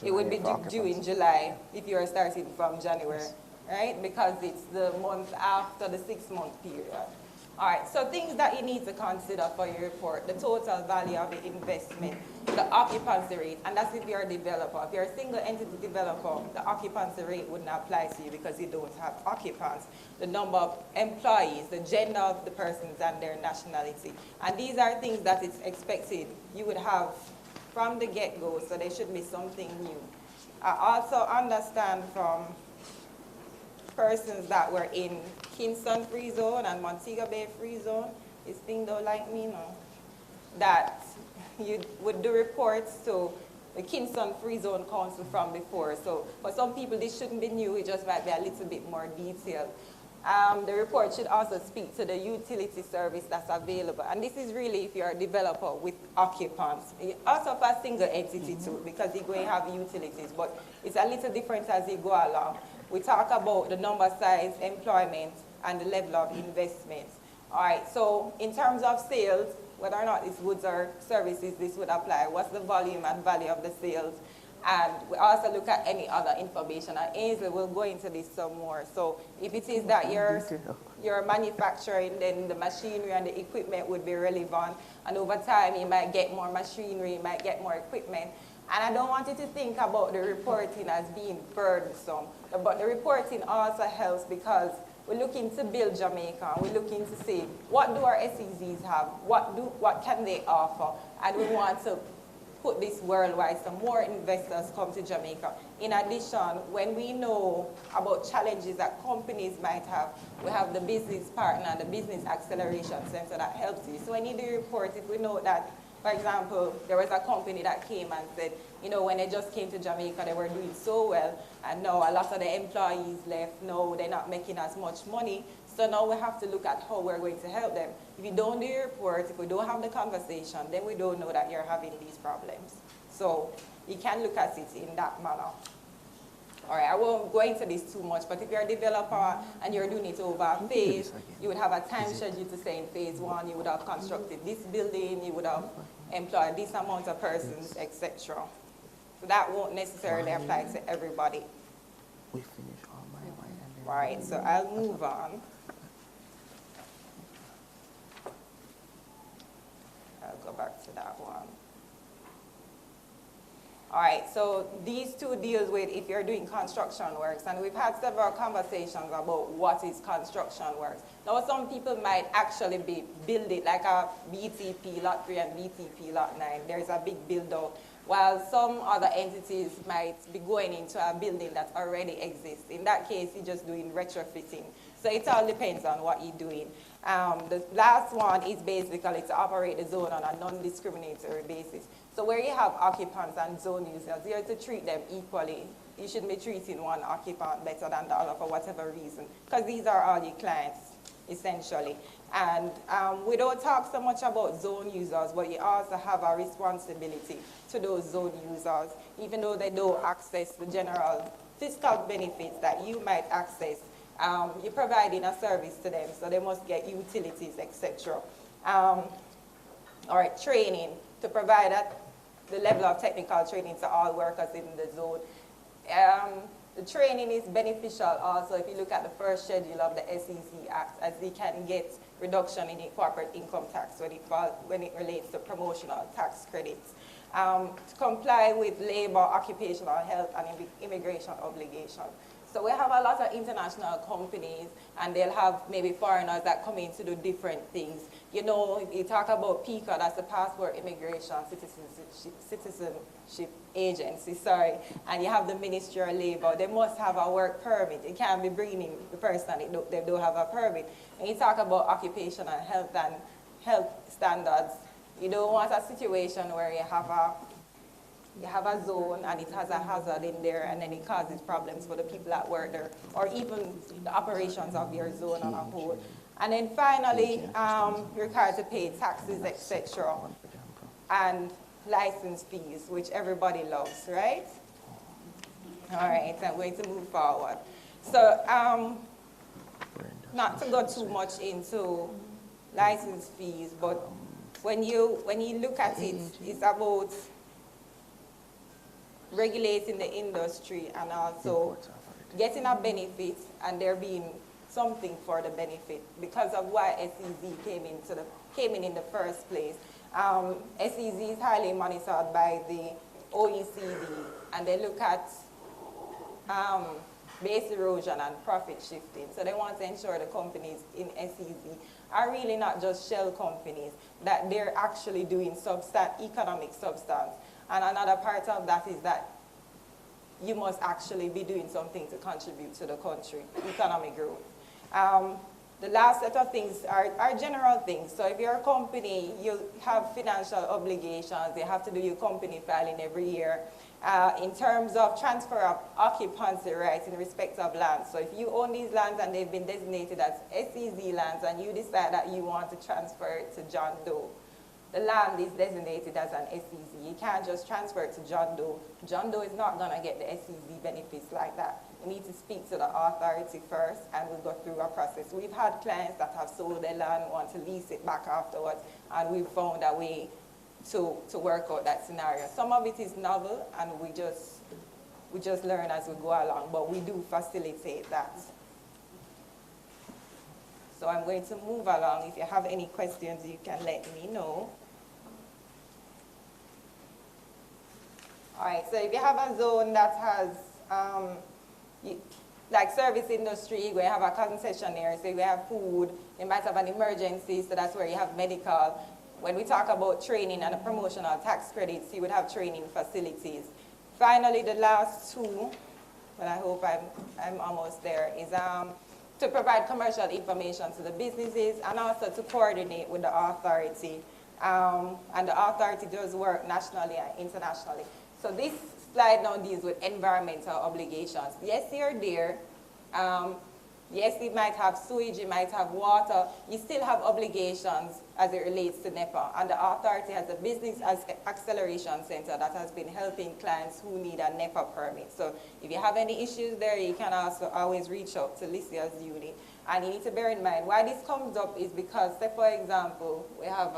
it would be due in July if you are starting from January. right? Because it's the month after the 6-month period. All right, so things that you need to consider for your report: the total value of the investment, the occupancy rate, and that's if you're a developer. If you're a single entity developer, the occupancy rate wouldn't apply to you because you don't have occupants. The number of employees, the gender of the persons, and their nationality. And these are things that it's expected you would have from the get-go, so there should be something new. I also understand from persons that were in Kingston Free Zone and Montego Bay Free Zone, this thing don't like me, no, that you would do reports to the Kingston Free Zone Council from before. So for some people, this shouldn't be new, it just might be a little bit more detailed. The report should also speak to the utility service that's available. And this is really if you're a developer with occupants. Also for a single entity too, because you're going to have utilities, but it's a little different as you go along. We talk about the number, size, employment, and the level of investment. All right, so in terms of sales, whether or not it's goods or services, this would apply. What's the volume and value of the sales? And we also look at any other information. And Ainsley will go into this some more. So if it is that you're manufacturing, then the machinery and the equipment would be relevant. And over time, you might get more machinery, you might get more equipment. And I don't want you to think about the reporting as being burdensome, but the reporting also helps because we're looking to build Jamaica. We're looking to see what do our SEZs have, what can they offer, and we want to put this worldwide so more investors come to Jamaica. In addition, when we know about challenges that companies might have, we have the business partner and the business acceleration center that helps you. So when you do report, if we know that, for example, there was a company that came and said, you know, when they just came to Jamaica, they were doing so well, and now a lot of the employees left, no, they're not making as much money, so now we have to look at how we're going to help them. If you don't do your report, if we don't have the conversation, then we don't know that you're having these problems. So you can look at it in that manner. All right, I won't go into this too much, but if you're a developer and you're doing it over a phase, you would have a time schedule to say in phase 1, you would have constructed this building, you would have employed this amount of persons, etc. So that won't necessarily apply to everybody. We finish all my Right, so I'll move on. I'll go back to that one. All right, so these two deals with if you're doing construction works, and we've had several conversations about what is construction works. Now, some people might actually be building, like a BTP Lot 3 and BTP Lot 9. There's a big build-out, while some other entities might be going into a building that already exists. In that case, you're just doing retrofitting. So it all depends on what you're doing. The last one is basically to operate the zone on a non-discriminatory basis. So where you have occupants and zone users, you have to treat them equally. You shouldn't be treating one occupant better than the other for whatever reason, because these are all your clients, essentially. And we don't talk so much about zone users, but you also have a responsibility to those zone users, even though they don't access the general fiscal benefits that you might access. You're providing a service to them, so they must get utilities, etc. All right, training, to provide the level of technical training to all workers in the zone. The training is beneficial also if you look at the first schedule of the SEZ Act, as they can get reduction in the corporate income tax when it relates to promotional tax credits. To comply with labor, occupational health, and immigration obligations. So we have a lot of international companies, and they'll have maybe foreigners that come in to do different things. You know, if you talk about PICA, that's the Passport Immigration Citizenship Agency, sorry, and you have the Ministry of Labor, they must have a work permit. You can't be bringing in the person that they don't have a permit. And you talk about occupational health and health standards, you don't want a situation where you have a zone and it has a hazard in there and then it causes problems for the people that work there, or even the operations of your zone on a whole. And then finally, you're required to pay taxes, etc. and license fees, which everybody loves, right? All right, I'm going to move forward. So not to go too much into license fees, but when you look at it, it's about regulating the industry and also getting a benefit and there being something for the benefit because of why SEZ came in the first place. SEZ is highly monitored by the OECD, and they look at base erosion and profit shifting. So they want to ensure the companies in SEZ are really not just shell companies, that they're actually doing economic substance. And another part of that is that you must actually be doing something to contribute to the country, economic growth. The last set of things are general things. So if you're a company, you have financial obligations, you have to do your company filing every year. In terms of transfer of occupancy rights in respect of land. So if you own these lands and they've been designated as SEZ lands and you decide that you want to transfer it to John Doe, the land is designated as an SEZ. You can't just transfer it to John Doe. John Doe is not going to get the SEZ benefits like that. You need to speak to the authority first, and we'll go through a process. We've had clients that have sold their land, want to lease it back afterwards, and we've found a way to work out that scenario. Some of it is novel, and we just learn as we go along, but we do facilitate that. So I'm going to move along. If you have any questions, you can let me know. All right, so if you have a zone that has, like service industry, where you have a concessionaire, so you have food, you might have an emergency, so that's where you have medical. When we talk about training and the promotional tax credits, you would have training facilities. Finally, the last two, but I hope I'm almost there, is to provide commercial information to the businesses and also to coordinate with the authority. And the authority does work nationally and internationally. So this slide now deals with environmental obligations. Yes, you're there. Yes, you might have sewage, you might have water. You still have obligations as it relates to NEPA. And the authority has a business acceleration center that has been helping clients who need a NEPA permit. So if you have any issues there, you can also always reach out to Lycia's unit. And you need to bear in mind, why this comes up is because, say for example, we have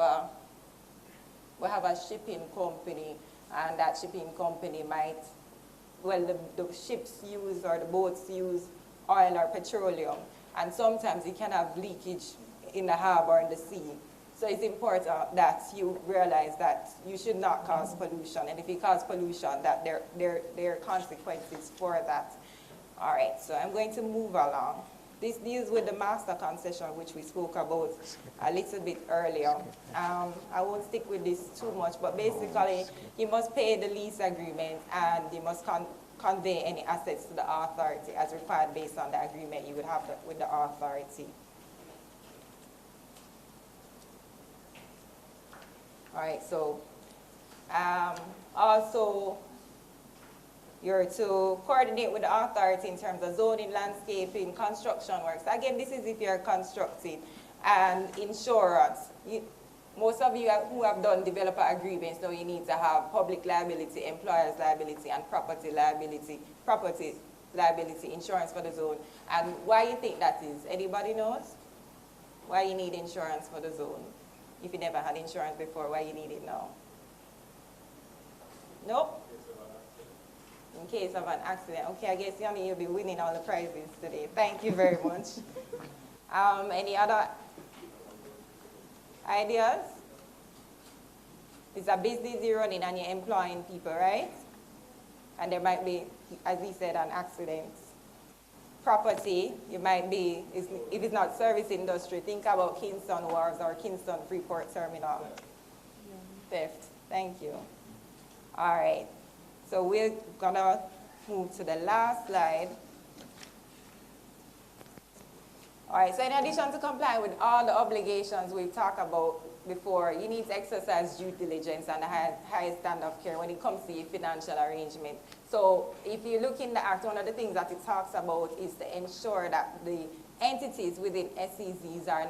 a shipping company, and that shipping company might, well, the ships use or the boats use oil or petroleum, and sometimes you can have leakage in the harbor or in the sea. So it's important that you realize that you should not cause pollution, and if you cause pollution, that there are consequences for that. All right, so I'm going to move along. This deals with the master concession, which we spoke about a little bit earlier. I won't stick with this too much, but basically, you must pay the lease agreement and you must convey any assets to the authority as required based on the agreement you would have with the authority. All right, so also, you're to coordinate with the authority in terms of zoning, landscaping, construction works. Again, this is if you're constructing. And insurance. Most of you who have done developer agreements know you need to have public liability, employer's liability, and property liability insurance for the zone. And why you think that is? Anybody knows? Why you need insurance for the zone? If you never had insurance before, why you need it now? Nope? In case of an accident. Okay, I guess Yanni, you'll be winning all the prizes today. Thank you very much. Any other ideas? It's a business you're running and you're employing people, right? And there might be, as he said, an accident. Property, you might be, if it's not service industry, think about Kingston Wharves or Kingston Freeport Terminal. Theft. Thank you. All right. So we're gonna move to the last slide. All right, so in addition to complying with all the obligations we've talked about before, you need to exercise due diligence and the highest standard of care when it comes to your financial arrangement. So if you look in the Act, one of the things that it talks about is to ensure that the entities within SEZs are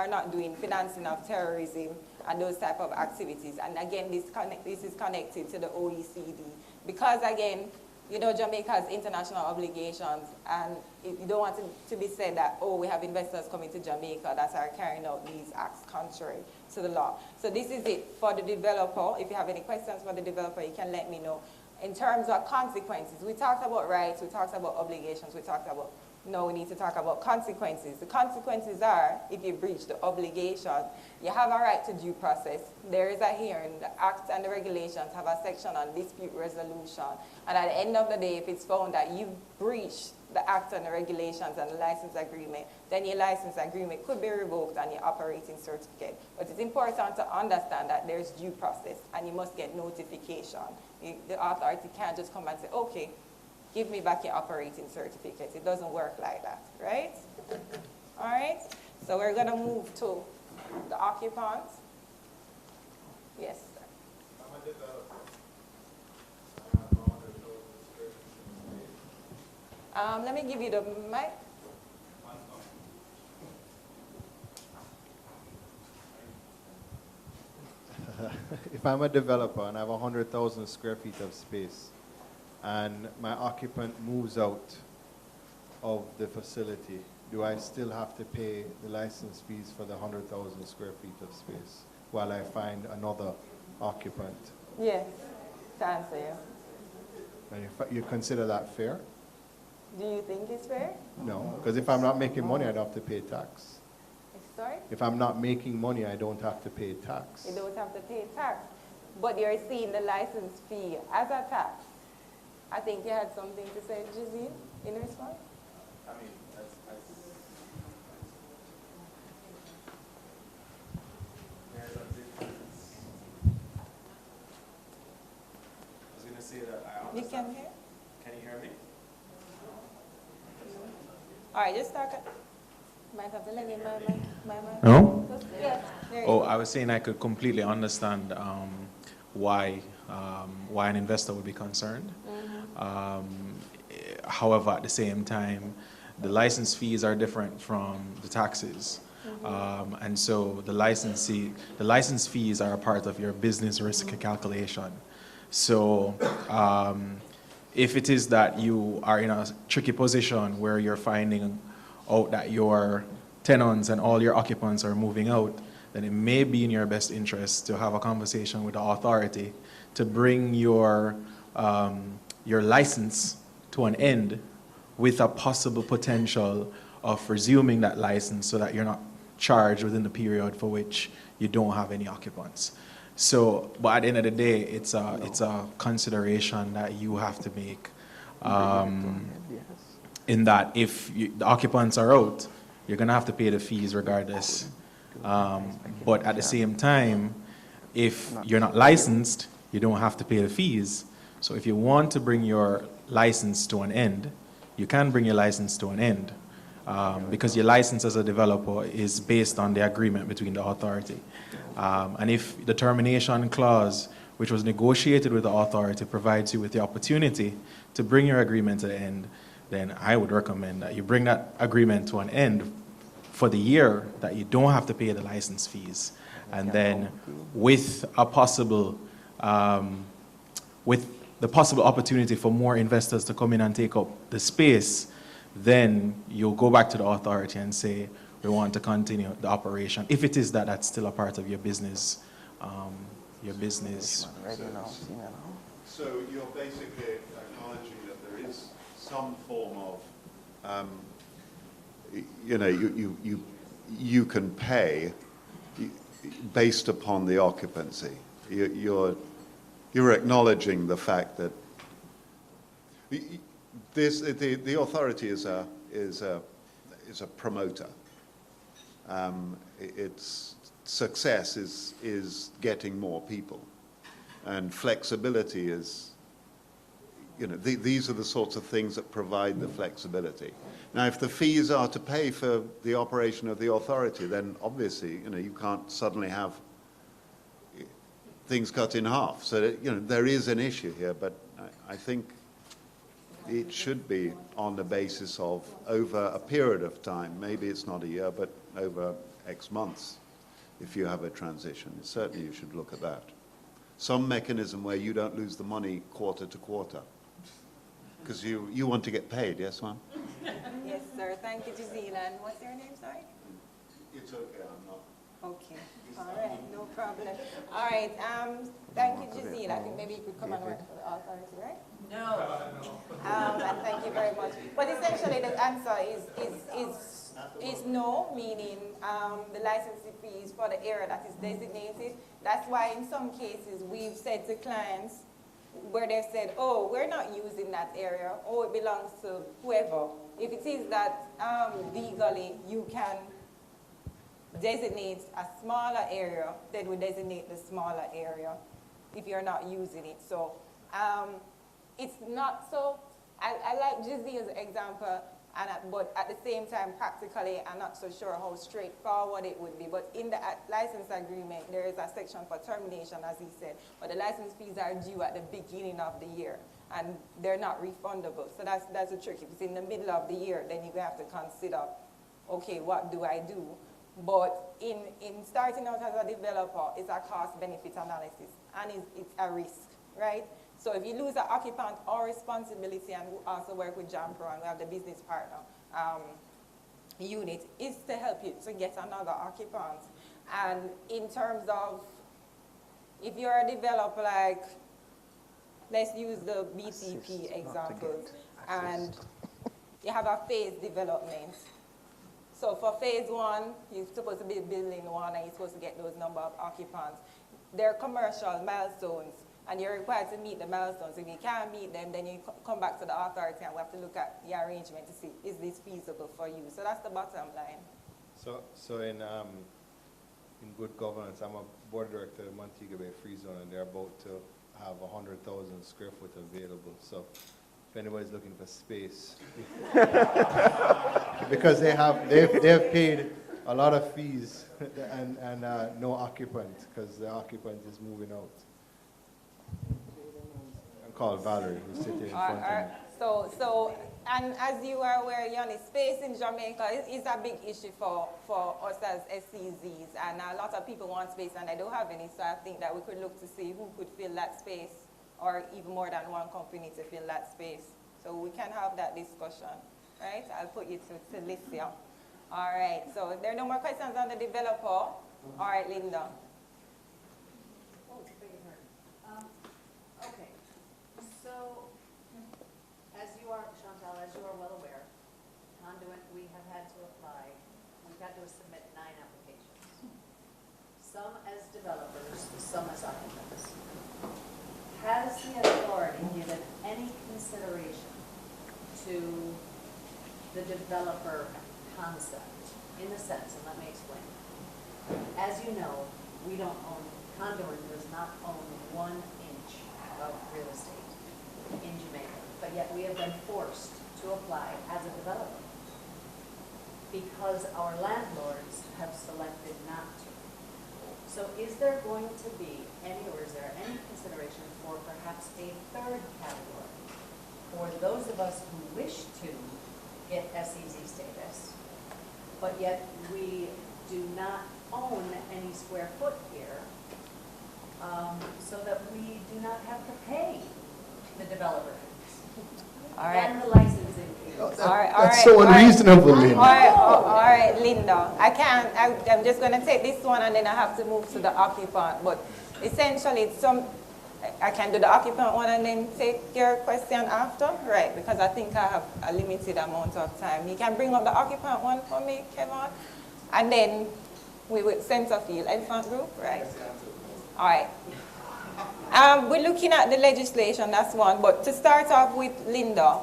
not doing financing of terrorism and those type of activities. And again, this is connected to the OECD. Because again, you know, Jamaica has international obligations, and you don't want to be said that, oh, we have investors coming to Jamaica that are carrying out these acts contrary to the law. So this is it for the developer. If you have any questions for the developer, you can let me know. In terms of consequences, we talked about rights, we talked about obligations, we talked about, now we need to talk about consequences. The consequences are, if you breach the obligation, you have a right to due process. There is a hearing. The Act and the regulations have a section on dispute resolution. And at the end of the day, if it's found that you've breached the Act and the regulations and the license agreement, then your license agreement could be revoked and your operating certificate. But it's important to understand that there's due process and you must get notification. The authority can't just come and say, okay, give me back your operating certificate. It doesn't work like that, right? All right, so we're gonna move to the occupant. Yes, sir. I'm a developer. Let me give you the mic. If I'm a developer and I have 100,000 square feet of space and my occupant moves out of the facility, do I still have to pay the license fees for the 100,000 square feet of space while I find another occupant? Yes, to answer you. And you consider that fair? Do you think it's fair? No, because if I'm not making money, I don't have to pay tax. Sorry? If I'm not making money, I don't have to pay tax. You don't have to pay tax, but you're seeing the license fee as a tax. I think you had something to say, Jazeen, in response? I mean, there's a difference. I was going to say that I understand. You can hear? Can you hear me? All right, just talk. Might have to let me my No? Yes, there you Oh, go. I was saying I could completely understand why an investor would be concerned. However, at the same time, the license fees are different from the taxes. And so the license fees are a part of your business risk calculation. So if it is that you are in a tricky position where you're finding out that your tenants and all your occupants are moving out, then it may be in your best interest to have a conversation with the authority to bring your license to an end with a possible potential of resuming that license so that you're not charged within the period for which you don't have any occupants. So, but at the end of the day, it's a consideration that you have to make. In that if the occupants are out, you're going to have to pay the fees regardless. But at the same time, if you're not licensed, you don't have to pay the fees. So if you want to bring your license to an end, you can bring your license to an end because your license as a developer is based on the agreement between the authority. And if the termination clause, which was negotiated with the authority, provides you with the opportunity to bring your agreement to the end, then I would recommend that you bring that agreement to an end for the year that you don't have to pay the license fees. And then with a possible, with the possible opportunity for more investors to come in and take up the space, then you'll go back to the authority and say, we want to continue the operation. If it is that that's still a part of your business, So you're basically acknowledging that there is some form of, you can pay based upon the occupancy. You're acknowledging the fact that the authority is a promoter. Its success is getting more people, and flexibility is, these are the sorts of things that provide the flexibility. Now, if the fees are to pay for the operation of the authority, then obviously, you can't suddenly have things cut in half. So that, there is an issue here, but I think it should be on the basis of over a period of time. Maybe it's not a year, but over X months, if you have a transition. Certainly you should look at that. Some mechanism where you don't lose the money quarter to quarter. Because you want to get paid, yes, ma'am? Yes, sir. Thank you, Jazeen. And what's your name, sorry? It's okay, I'm not. Okay. All right. No problem. All right. Thank you, Giselle. I think maybe you could come and work for the authority, right? No. And thank you very much. But essentially, the answer is no, meaning the licensing fees for the area that is designated. That's why in some cases we've said to clients where they've said, oh, we're not using that area, oh, it belongs to whoever. If it is that legally you can designate a smaller area, then we designate the smaller area if you're not using it. So it's not so, I like Giselle's example, but at the same time, practically, I'm not so sure how straightforward it would be. But in the license agreement, there is a section for termination, as he said. But the license fees are due at the beginning of the year, and they're not refundable. So that's a trick. If it's in the middle of the year, then you have to consider, okay, what do I do? But in starting out as a developer, it's a cost-benefit analysis, and it's a risk, right? So if you lose an occupant, our responsibility, and we also work with JAMPRO, and we have the business partner unit, is to help you to get another occupant. And in terms of, if you're a developer, like, let's use the BTP example, and you have a phase development. So for phase one, you're supposed to be building one, and you're supposed to get those number of occupants. They're commercial milestones, and you're required to meet the milestones. If you can't meet them, then you come back to the authority, and we have to look at the arrangement to see, is this feasible for you? So that's the bottom line. So in good governance, I'm a board director of Montego Bay Free Zone, and they're about to have 100,000 square foot available. So if anybody's looking for space, because they've paid a lot of fees and no occupant, because the occupant is moving out. I'm called Valerie, who's sitting in front of me. So, and as you are aware, Yanni, space in Jamaica is a big issue for us as SEZs, and a lot of people want space and they don't have any, so I think that we could look to see who could fill that space, or even more than one company to fill that space. So we can have that discussion, right? I'll put you to Licia. All right, so if there are no more questions on the developer, all right, Linda. Okay, so as you are, Chantal, as you are well aware, Conduit, we have had to apply, we've had to submit 9 applications. Some as developers, some as occupants. Has the authority given any consideration to the developer concept, in the sense, and let me explain. As you know, we don't own, Conduit does not own 1 inch of real estate in Jamaica, but yet we have been forced to apply as a developer because our landlords have selected not to. So is there going to be any, or is there any consideration for perhaps a 3rd category for those of us who wish to get SEZ status, but yet we do not own any square foot here, so that we do not have to pay the developer fees and the licensing fees? That's so unreasonable, Linda. All right, Linda. I'm just going to take this one, and then I have to move to the occupant. But essentially, I can do the occupant one and then take your question after, right? Because I think I have a limited amount of time. You can bring up the occupant one for me, Kevin, and then we will Centerfield Elephant Group, right? All right. We're looking at the legislation, that's one. But to start off with Linda,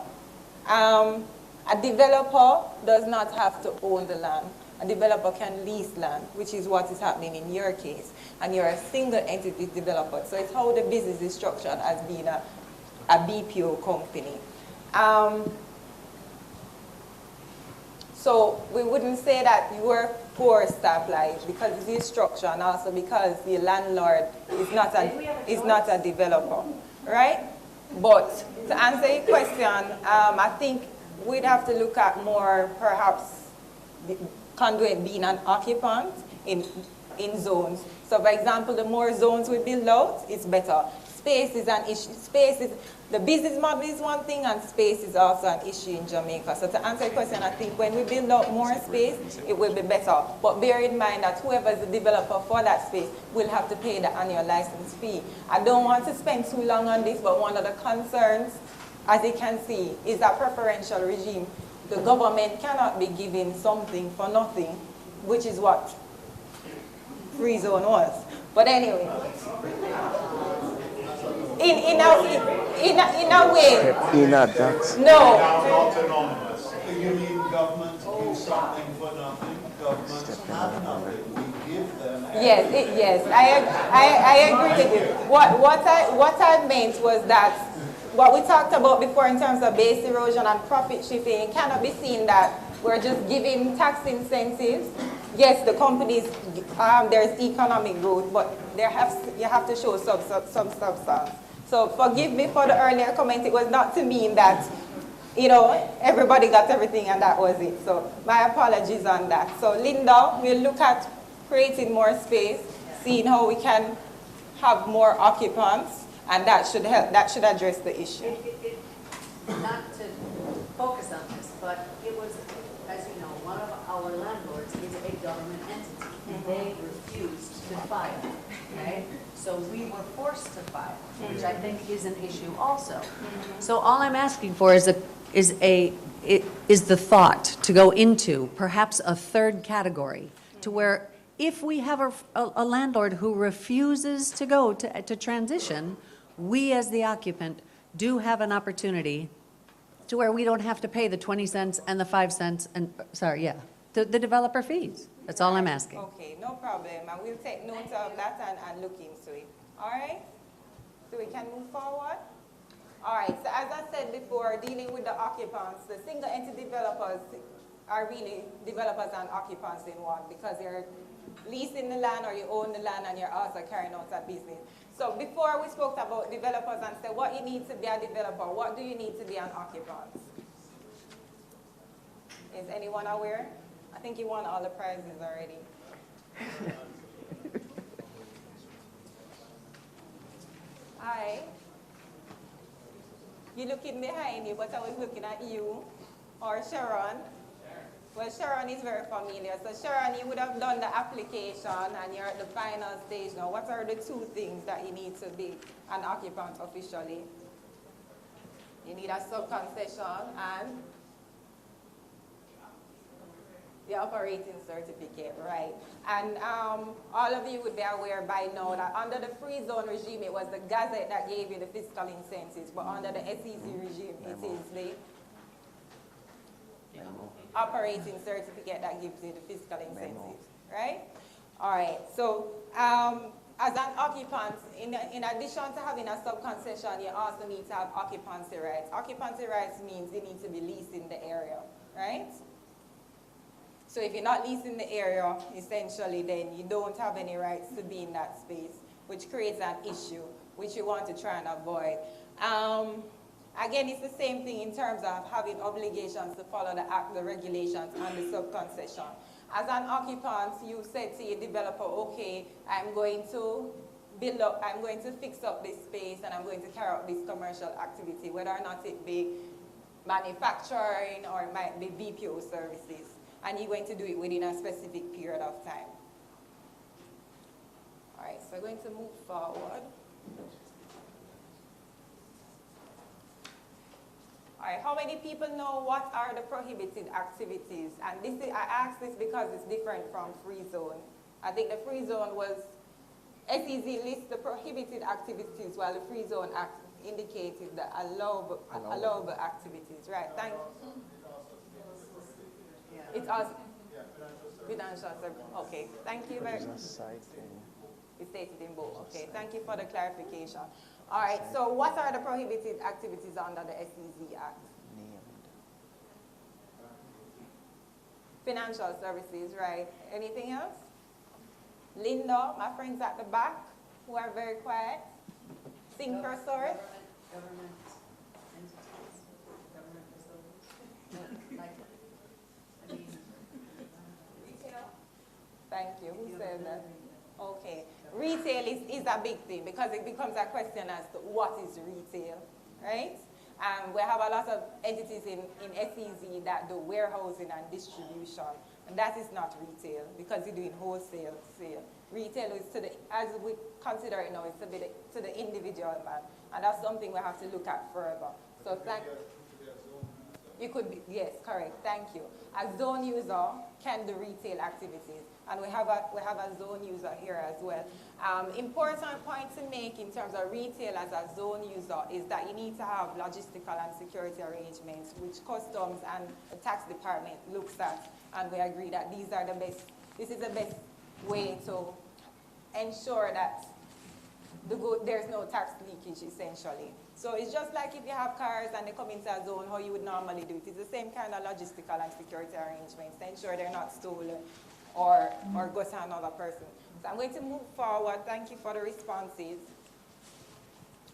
a developer does not have to own the land. A developer can lease land, which is what is happening in your case. And you're a single entity developer. So it's how the business is structured as being a BPO company. So we wouldn't say that you were forced to apply because it's your structure, and also because the landlord is not a developer, right? But to answer your question, I think we'd have to look at more, perhaps, Conduit being an occupant in zones. So, for example, the more zones we build out, it's better. Space is an issue. the business model is one thing and space is also an issue in Jamaica. So to answer your question, I think when we build up more space, it will be better. But bear in mind that whoever is the developer for that space will have to pay the annual license fee. I don't want to spend too long on this, but one of the concerns, as you can see, is a preferential regime. The government cannot be giving something for nothing, which is what free zone was. But anyway, in a way. In a tax. No. Not anonymous. You mean government give something for nothing? Governments have nothing. We give them. Yes, I agree with you. What I meant was that what we talked about before in terms of base erosion and profit shifting, it cannot be seen that we're just giving tax incentives. Yes, the companies, there's economic growth, but you have to show some substance. So forgive me for the earlier comment. It was not to mean that, everybody got everything and that was it. So my apologies on that. So Linda, we'll look at creating more space, seeing how we can have more occupants, and that should help. That should address the issue. Not to focus on this, but it was, as you know, one of our landlords is a government entity, and they refused to file, right? So we were forced to file, which I think is an issue also. So all I'm asking for is the thought to go into perhaps a third category, to where if we have a landlord who refuses to go to transition, we as the occupant do have an opportunity to where we don't have to pay the 20 cents and the 5 cents and, the developer fees. That's all I'm asking. Okay, no problem. And we'll take note of that and look into it. All right? So we can move forward? All right, so as I said before, dealing with the occupants, the single entity developers are really developers and occupants in one, because you're leasing the land or you own the land and you're also carrying out a business. So before we spoke about developers and said what you need to be a developer, what do you need to be an occupant? Is anyone aware? I think you won all the prizes already. Hi. You're looking behind you, but I was looking at you or Sharon. Well, Sharon is very familiar. So Sharon, you would have done the application and you're at the final stage now. What are the two things that you need to be an occupant officially? You need a sub-concession and the operating certificate, right? And all of you would be aware by now that under the free zone regime, it was the Gazette that gave you the fiscal incentives, but under the SEZ regime, it is the operating certificate that gives you the fiscal incentives, right? All right, so as an occupant, in addition to having a sub-concession, you also need to have occupancy rights. Occupancy rights means you need to be leasing the area, right? So if you're not leasing the area, essentially, then you don't have any rights to be in that space, which creates an issue, which you want to try and avoid. Again, it's the same thing in terms of having obligations to follow the regulations and the sub-concession. As an occupant, you said to your developer, okay, I'm going to fix up this space and I'm going to carry out this commercial activity, whether or not it be manufacturing or it might be BPO services. And you're going to do it within a specific period of time. All right, so we're going to move forward. All right, how many people know what are the prohibited activities? And this is, I ask this because it's different from free zone. I think the free zone was, SEZ lists the prohibited activities, while the free zone act indicated the allowable activities, right? Thank you. It's also financial service. Okay, thank you very much. It's stated in both. Okay, thank you for the clarification. All right, so what are the prohibited activities under the SEZ Act? Financial services, right? Anything else? Linda, my friends at the back, who are very quiet. Thinker source. Government entities, government facilities. Retail? Thank you. Who said that? Okay. Retail is a big thing because it becomes a question as to what is retail, right? We have a lot of entities in SEZ that do warehousing and distribution, and that is not retail because you're doing wholesale sale. Retail is to the, as we consider it now, it's to the individual man, and that's something we have to look at further. So thank you. You could be, yes, correct, thank you. A zone user can do retail activities, and we have a zone user here as well. Important point to make in terms of retail as a zone user is that you need to have logistical and security arrangements, which customs and the tax department looks at, and we agree that these are the best, this is the best way to ensure that there's no tax leakage essentially. So it's just like if you have cars and they come into a zone, how you would normally do it. It's the same kind of logistical and security arrangements to ensure they're not stolen or go to another person. So I'm going to move forward. Thank you for the responses.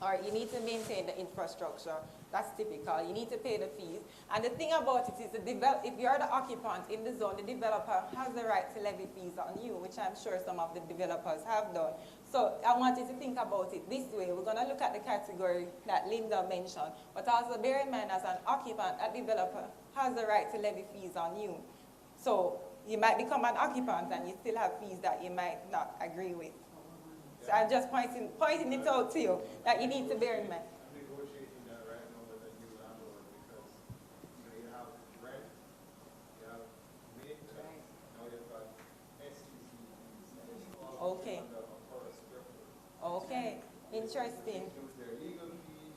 All right, you need to maintain the infrastructure. That's typical. You need to pay the fees. And the thing about it is, if you're the occupant in the zone, the developer has the right to levy fees on you, which I'm sure some of the developers have done. So I want you to think about it this way. We're going to look at the category that Linda mentioned, but also bear in mind as an occupant, a developer has the right to levy fees on you. So you might become an occupant and you still have fees that you might not agree with. So I'm just pointing it out to you that you need to bear in mind. I'm negotiating that right now with a new landlord because you have rent, you have maintenance, now you've got SEZs. Okay. Okay, interesting. Their legal fees,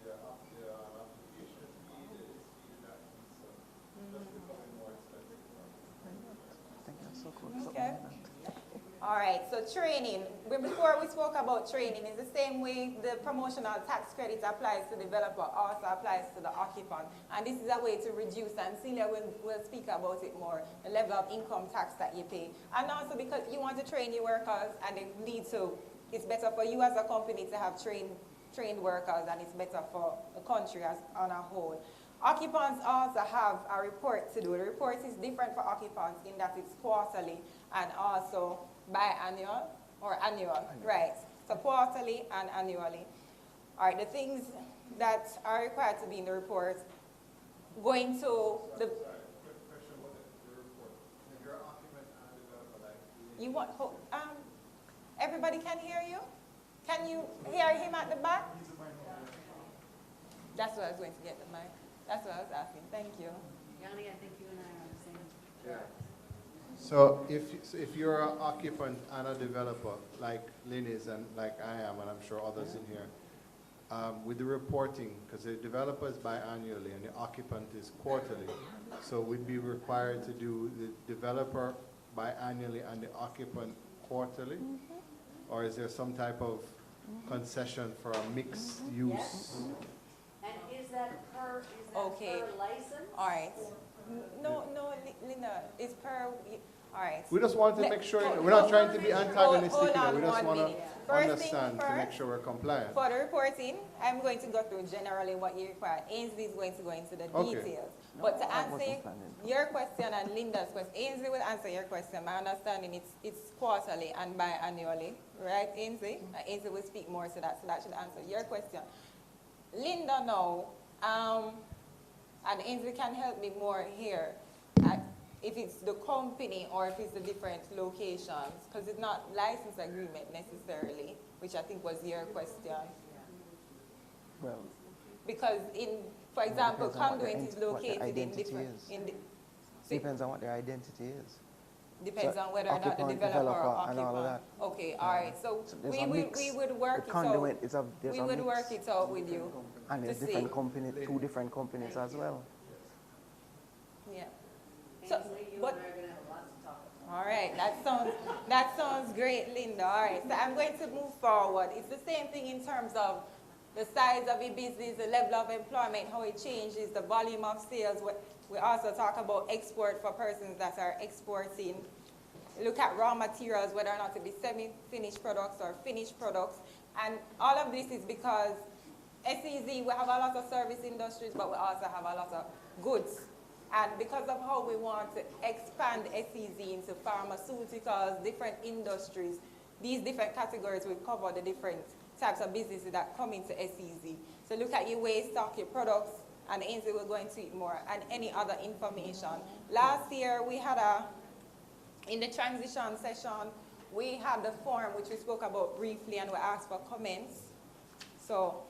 their application fee, the fee, that fee, so just becoming more expensive. I think that's so cool. Okay. All right, so training. Before we spoke about training, it's the same way the promotional tax credit applies to the developer, also applies to the occupant. And this is a way to reduce, and Celia will speak about it more, the level of income tax that you pay. And also because you want to train your workers and they need to, it's better for you as a company to have trained workers, and it's better for the country as on a whole. Occupants also have a report to do. The report is different for occupants in that it's quarterly and also biannual or annual, right? So quarterly and annually. All right, the things that are required to be in the report, going to the... Sorry, quick question about the report. If you're an occupant and a developer, like... You want... everybody can hear you? Can you hear him at the back? That's what I was going to get the mic. That's what I was asking. Thank you. Yanni, I think you and I are on the same. Yeah. So if you're an occupant and a developer, like Lynn is and like I am, and I'm sure others in here, with the reporting, because the developer is biannually and the occupant is quarterly, so we'd be required to do the developer biannually and the occupant quarterly? Or is there some type of concession for a mixed use? Yes. And is that per license? All right. No, Linda, it's per, all right. We just want to make sure, we're not trying to be antagonistic, we just want to First understand thing to make first, sure we're compliant. For the reporting, I'm going to go through generally what you require. Ainsley is going to go into the details. But to answer your question and Linda's question, Ainsley will answer your question. My understanding it's quarterly and biannually, right, Ainsley? Ainsley will speak more to that, so that should answer your question. Linda, no, and Ainsley can help me more here. If it's the company or if it's the different locations, because it's not license agreement necessarily, which I think was your question. Well, because for example, Conduit is located in different. Depends on what their identity is. Depends so on whether or not the developer or occupant. And all of that. Okay, all right. So we would work it out. We would work it out with you. And there's different companies, two different companies as well. Yeah. So, but, and I are going to have lots to talk about. All right, that sounds great, Linda. All right, so I'm going to move forward. It's the same thing in terms of the size of your business, the level of employment, how it changes, the volume of sales. We also talk about export for persons that are exporting. Look at raw materials, whether or not to be semi-finished products or finished products. And all of this is because SEZ, we have a lot of service industries, but we also have a lot of goods. And because of how we want to expand SEZ into pharmaceuticals, different industries, these different categories will cover the different types of businesses that come into SEZ. So look at your waste stock, your products, and Ainsley will go into it more, and any other information. Last year, we had in the transition session, we had the form which we spoke about briefly, and we asked for comments. So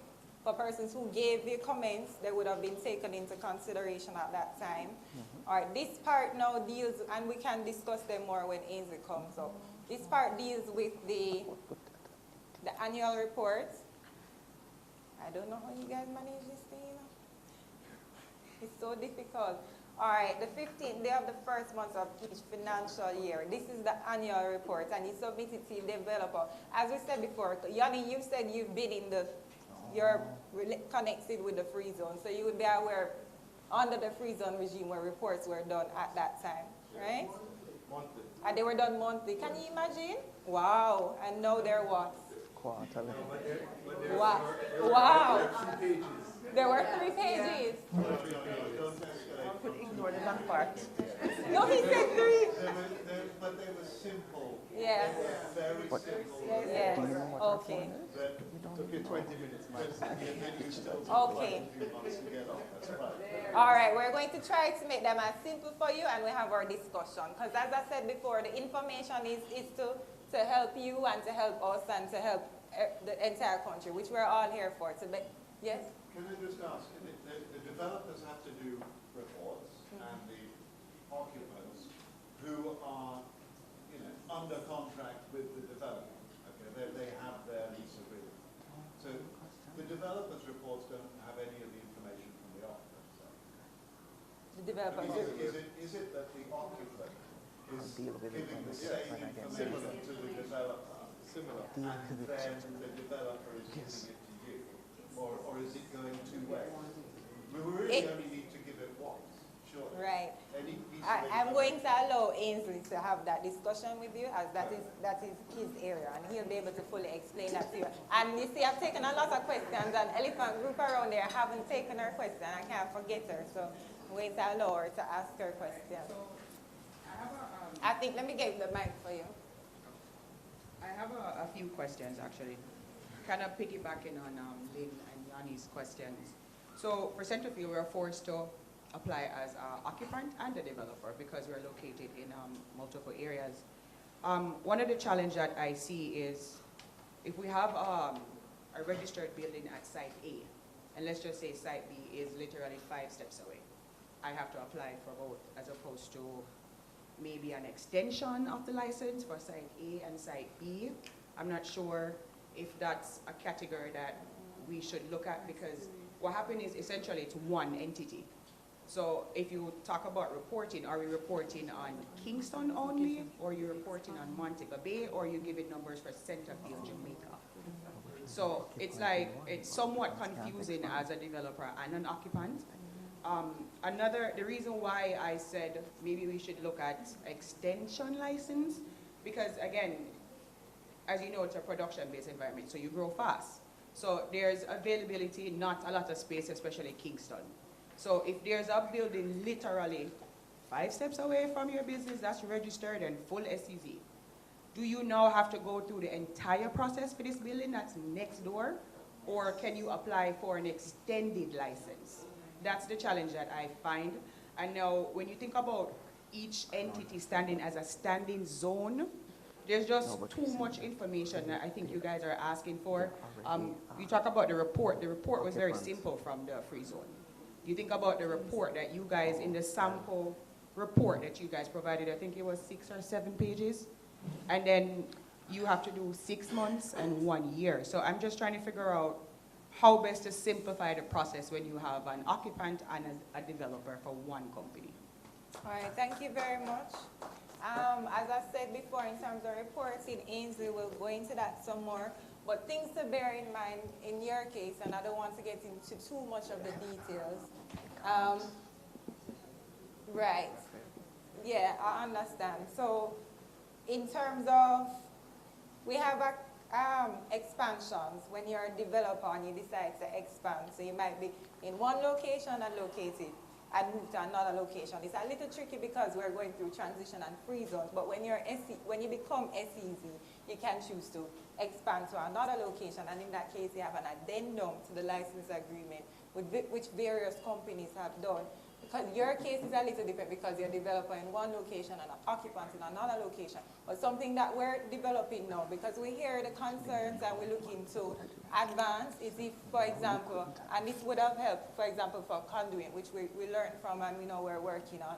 for persons who gave their comments, they would have been taken into consideration at that time. All right, this part now deals, and we can discuss them more when Ainsley comes up. This part deals with the annual report. I don't know how you guys manage this thing, you know? It's so difficult. All right, the 15th day of the first month of each financial year. This is the annual report, and you submit it to your developer. As we said before, Yanni, you said you've been in you're connected with the free zone, so you would be aware under the free zone regime where reports were done at that time, right? Monthly. And they were done monthly. Can you imagine? Wow, and now they're what? Quarterly. Wow. Wow. There were 3 pages. Could ignore the back part. No, he said 3. But they were simple. Yeah. Very simple. Yeah. Do you know what Okay. Took you 20 minutes, Okay. All right, we're going to try to make them as simple for you, and we have our discussion. Because as I said before, the information is to help you and to help us and to help the entire country, which we're all here for. Yes? Can I just ask, the developers have to do reports, and the occupants who are, under contract with the developer, okay, they have their lease agreement. So the developers' reports don't have any of the information from the occupants. The developers. Is it that the occupant is giving the same information to the developer, and then the developer is giving it to you? Or is it going 2 ways? We really only need to give it once, sure. Right. I'm going to allow Ainsley to have that discussion with you, as that is his area, and he'll be able to fully explain that to you. And you see, I've taken a lot of questions, and Elephant Group around there haven't taken her question. I can't forget her, so I'm going to allow her to ask her question. So, I think, let me get the mic for you. I have a few questions, actually. Kind of piggybacking on Lynn and Yanni's questions. So for Centerfield, we're forced to apply as an occupant and a developer because we're located in multiple areas. One of the challenges that I see is if we have a registered building at site A, and let's just say site B is literally 5 steps away, I have to apply for both, as opposed to maybe an extension of the license for site A and site B. I'm not sure if that's a category that we should look at, because what happened is essentially it's one entity. So if you talk about reporting, are we reporting on Kingston only, or you reporting on Montego Bay, or you giving numbers for Centerfield, Jamaica? So it's like, it's somewhat confusing as a developer and an occupant. The reason why I said maybe we should look at extension license, because again, as you know, it's a production-based environment, so you grow fast. So there's availability, not a lot of space, especially Kingston. So if there's a building literally 5 steps away from your business that's registered and full SEZ, do you now have to go through the entire process for this building that's next door? Or can you apply for an extended license? That's the challenge that I find. And now when you think about each entity standing as a standing zone, there's just too much information that I think you guys are asking for. You talk about the report. The report was very simple from the free zone. You think about the report that you guys, in the sample report that you guys provided, I think it was 6 or 7 pages. And then you have to do 6 months and 1 year. So I'm just trying to figure out how best to simplify the process when you have an occupant and a developer for one company. All right, thank you very much. As I said before, in terms of reporting, Ainsley will go into that some more. But things to bear in mind in your case, and I don't want to get into too much of the details. Right. Yeah, I understand. So in terms of, we have expansions when you're a developer and you decide to expand. So you might be in one location and located and move to another location. It's a little tricky because we're going through transition and free zones, but when you become SEZ, you can choose to expand to another location, and in that case, you have an addendum to the license agreement, which various companies have done. Because your case is a little different because you're a developer in one location and an occupant in another location. But something that we're developing now, because we hear the concerns and we're looking to advance, is if, for example, and this would have helped, for example, for conduit, which we learned from and we know we're working on,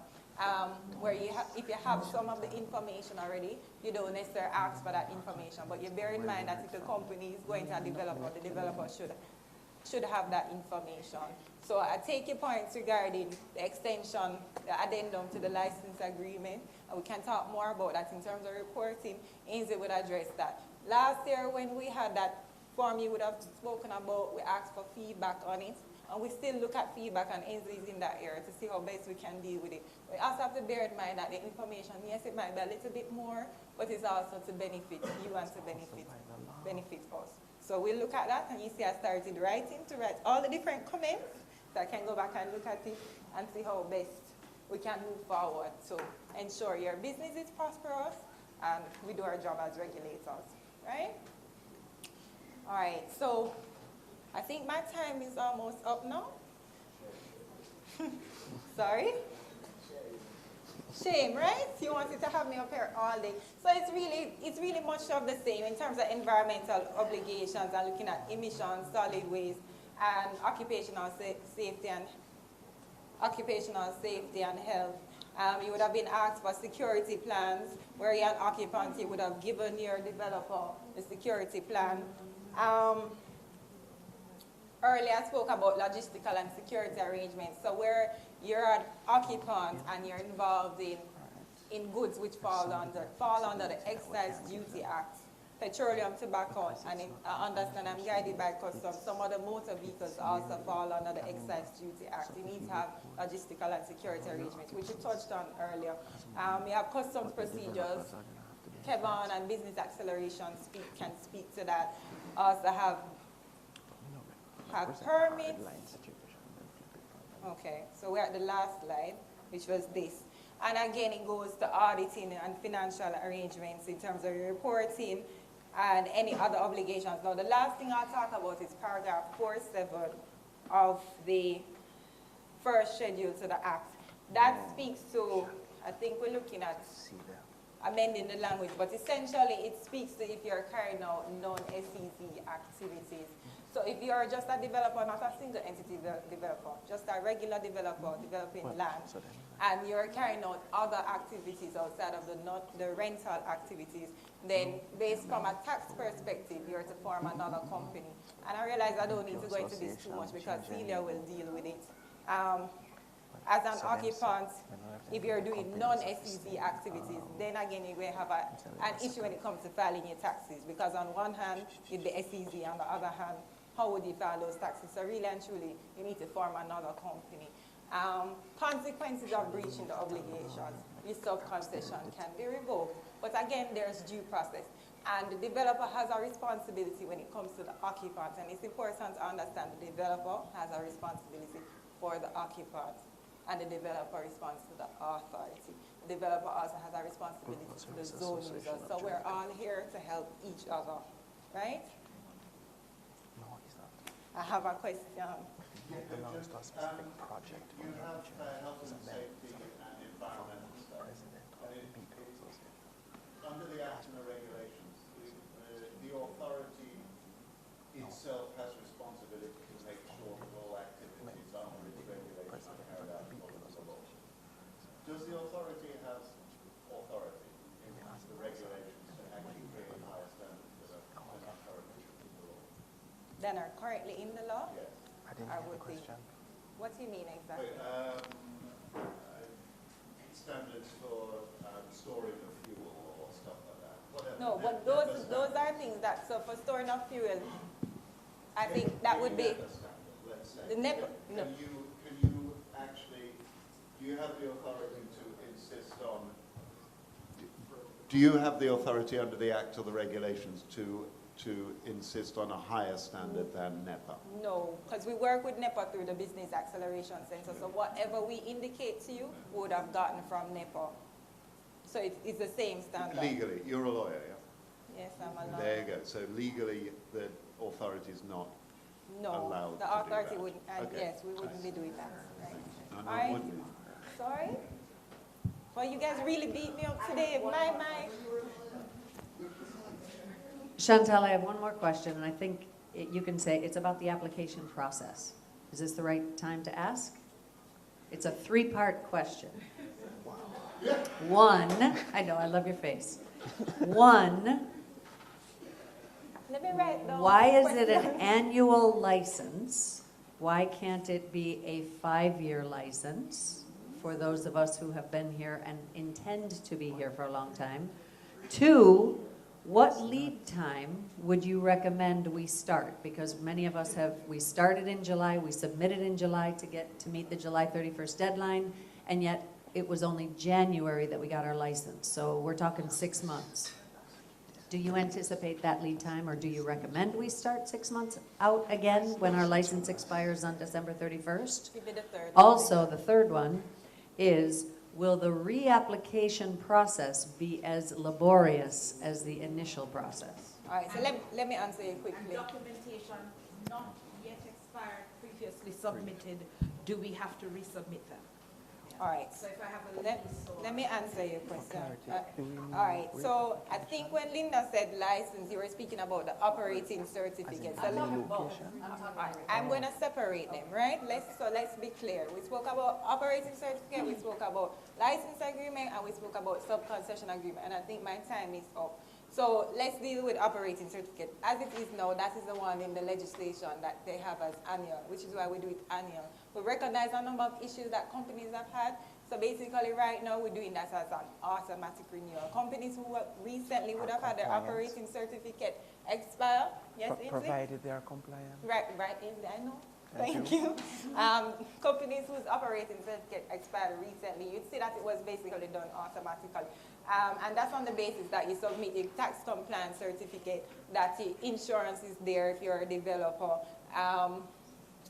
where if you have some of the information already, you don't necessarily ask for that information. But you bear in mind that if the company is going to a developer, the developer should have that information. So I take your points regarding the extension, the addendum to the license agreement, and we can talk more about that in terms of reporting. Ainsley would address that. Last year when we had that form you would have spoken about, we asked for feedback on it, and we still look at feedback, and Ainsley is in that area to see how best we can deal with it. We also have to bear in mind that the information, yes, it might be a little bit more, but it's also to benefit you and to benefit us. So we'll look at that, and you see I started writing to write all the different comments, so I can go back and look at it and see how best we can move forward to ensure your business is prosperous and we do our job as regulators, right? All right, so I think my time is almost up now. Sorry? Shame, right? You wanted to have me up here all day. So it's really much of the same in terms of environmental obligations and looking at emissions, solid waste, and occupational safety and health. You would have been asked for security plans, where you're an occupant, you would have given your developer the security plan. Earlier I spoke about logistical and security arrangements. So where you're an occupant and you're involved in goods which fall under the Excise Duty Act, petroleum, tobacco, and I understand I'm guided by customs. Some other motor vehicles also fall under the Excise Duty Act. You need to have logistical and security arrangements, which you touched on earlier. You have customs procedures. Kevin and Business Acceleration can speak to that. Also have permits. Okay, so we're at the last slide, which was this. And again, it goes to auditing and financial arrangements in terms of reporting and any other obligations. Now, the last thing I'll talk about is paragraph 4.7 of the first schedule to the Act. That speaks to, I think we're looking at amending the language, but essentially it speaks to if you're carrying out non-SEZ activities. So if you're just a developer, not a single entity developer, just a regular developer developing land, and you're carrying out other activities outside of the rental activities, then based from a tax perspective, you're to form another company. And I realize I don't need to go into this too much because Celia will deal with it. As an occupant, if you're doing non-SEZ activities, then again you will have an issue when it comes to filing your taxes, because on one hand, you'd be SEZ, on the other hand, how would you file those taxes? So really and truly, you need to form another company. Consequences of breaching the obligations. Your sub-concession can be revoked. But again, there's due process. And the developer has a responsibility when it comes to the occupant. And it's important to understand the developer has a responsibility for the occupant, and the developer responds to the authority. The developer also has a responsibility to the zone users. So we're all here to help each other, right? I have a question. belongs to a specific project. You have health and safety and environmental stuff. Under the Act and the regulations, the authority itself has responsibility to make sure that all activities under its regulations are carried out according to the law. Does the authority have authority in the regulations to actually create higher standards than are currently in the law? Than are currently in the law? Yes. I didn't hear the question. What do you mean exactly? Standards for storing of fuel or stuff like that. Whatever. No, but those are things that, so for storing of fuel, I think that would be Let's say. the NEPA. No. Can you actually, do you have the authority to insist on, do you have the authority under the Act or the regulations to to insist on a higher standard than NEPA? No, because we work with NEPA through the Business Acceleration Center, so whatever we indicate to you, we would have gotten from NEPA. So it's the same standard. Legally, you're a lawyer, yeah? Yes, I'm a lawyer. There you go. So legally, the authority is not allowed the to authority do that. wouldn't, and Okay. yes, we wouldn't be doing that. Right. No, All right. wouldn't it? Sorry? Well, you guys really beat me up today. My. Chantal, I have one more question, and I think you can say it's about the application process. Is this the right time to ask? It's a three-part question. One, I know, I love your face. One, Let me write down why the is it an question. annual license? Why can't it be a 5-year license for those of us who have been here and intend to be here for a long time? Two, what lead time would you recommend we start? Because many of us we started in July, we submitted in July to meet the July 31st deadline, and yet it was only January that we got our license. So we're talking 6 months. Do you anticipate that lead time, or do you recommend we start 6 months out again when our license expires on December 31st? Give me the third. Also, the third one is, will the reapplication process be as laborious as the initial process? All right, so let me answer you quickly. And documentation not yet expired, previously submitted, do we have to resubmit them? All right. So if I have a Let me answer your question. All right. So I think when Linda said license, you were speaking about the operating certificate. So I'm going to separate them, right? Let's be clear. We spoke about operating certificate, we spoke about license agreement, and we spoke about sub-concession agreement. And I think my time is up. So let's deal with operating certificate. As it is now, that is the one in the legislation that they have as annual, which is why we do it annual. We recognize a number of issues that companies have had. So basically right now we're doing that as an automatic renewal. Companies who recently would have had their operating certificate expire. Yes, Provided they are compliant. Right, Ainsley, I know. Thank you. Companies whose operating certificate expired recently, you'd see that it was basically done automatically. And that's on the basis that you submit your tax compliance certificate, that your insurance is there if you're a developer.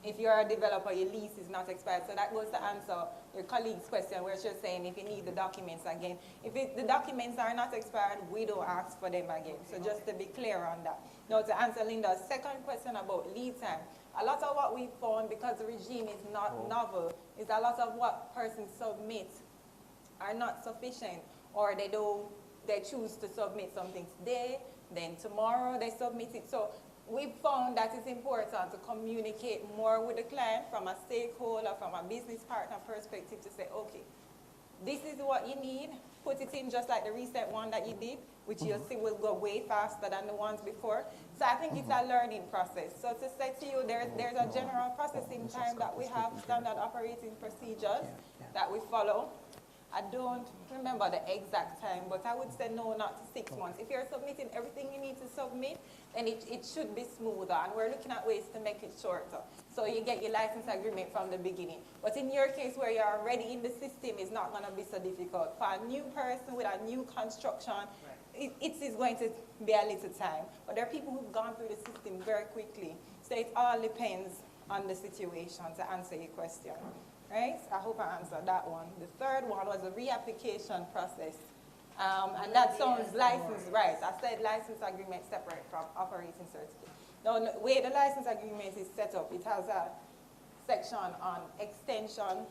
If you're a developer, your lease is not expired. So that goes to answer your colleague's question where she's saying if you need the documents again. If the documents are not expired, we don't ask for them again. So just to be clear on that. Now to answer Linda's second question about lead time, a lot of what we found, because the regime is not novel, is a lot of what persons submit are not sufficient, or they choose to submit something today, then tomorrow they submit it. So we found that it's important to communicate more with the client from a stakeholder, from a business partner perspective, to say, okay, this is what you need, put it in just like the recent one that you did, which you'll see will go way faster than the ones before. So I think it's a learning process. So to say to you, there's a general processing time that we have, standard operating procedures that we follow. I don't remember the exact time, but I would say no, not 6 months. If you're submitting everything you need to submit, then it should be smoother, and we're looking at ways to make it shorter. So you get your license agreement from the beginning. But in your case, where you're already in the system, it's not going to be so difficult. For a new person with a new construction, it is going to be a little time. But there are people who've gone through the system very quickly. So it all depends on the situation, to answer your question. Right? I hope I answered that one. The third one was the reapplication process. And that sounds license, right? I said license agreement separate from operating certificate. Now, the way the license agreement is set up, it has a section on extension,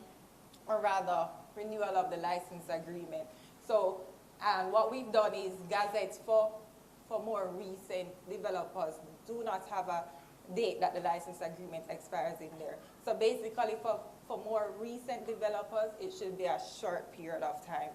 or rather renewal of the license agreement. So, and what we've done is gazettes for more recent developers do not have a date that the license agreement expires in there. So basically for more recent developers, it should be a short period of time.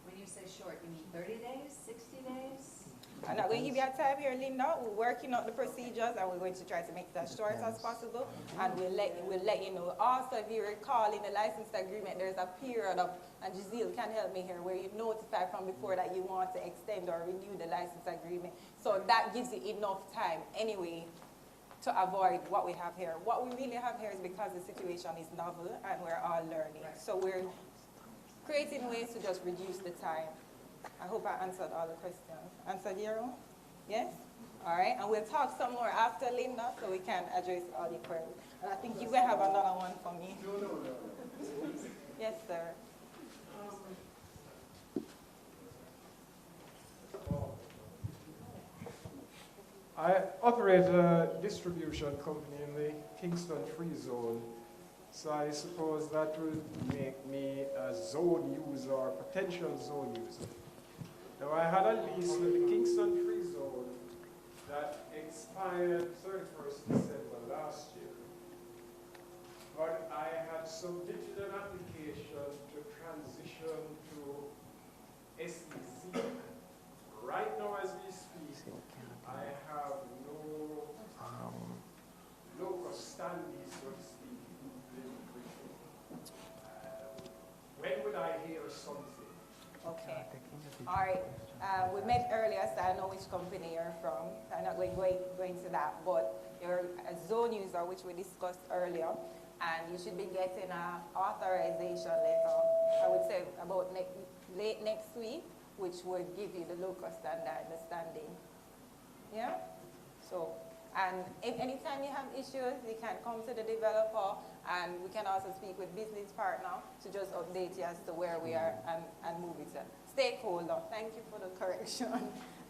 When you say short, you mean 30 days, 60 days? I'm not going to give you a time here, Linda. We're working out the procedures, and we're going to try to make it as short as possible, and we'll let you know. Also, if you recall, in the license agreement, there's a period of, and Giselle can help me here, where you notify from before that you want to extend or renew the license agreement. So that gives you enough time anyway to avoid what we have here. What we really have here is because the situation is novel and we're all learning. Right. So we're creating ways to just reduce the time. I hope I answered all the questions. Answered your own? Yes? All right, and we'll talk some more after Linda so we can address all the queries. And I think you will have another one for me. No. Yes, sir. I operate a distribution company in the Kingston Free Zone, so I suppose that would make me a zone user or potential zone user. Now, I had a lease with the Kingston Free Zone that expired 31st December last year, but I had submitted an application to transition to SEZ. Right now, as we speak, I have no locus standi, so to speak. When would I hear something? Okay. All right. We met earlier, so I know which company you're from. So I'm not going to that, but you're a zone user, which we discussed earlier, and you should be getting an authorization letter, I would say about late next week, which would give you the locus standard understanding. Yeah? So, and if anytime you have issues, you can come to the developer, and we can also speak with business partner to just update you as to where we are and move it. Stakeholder, thank you for the correction,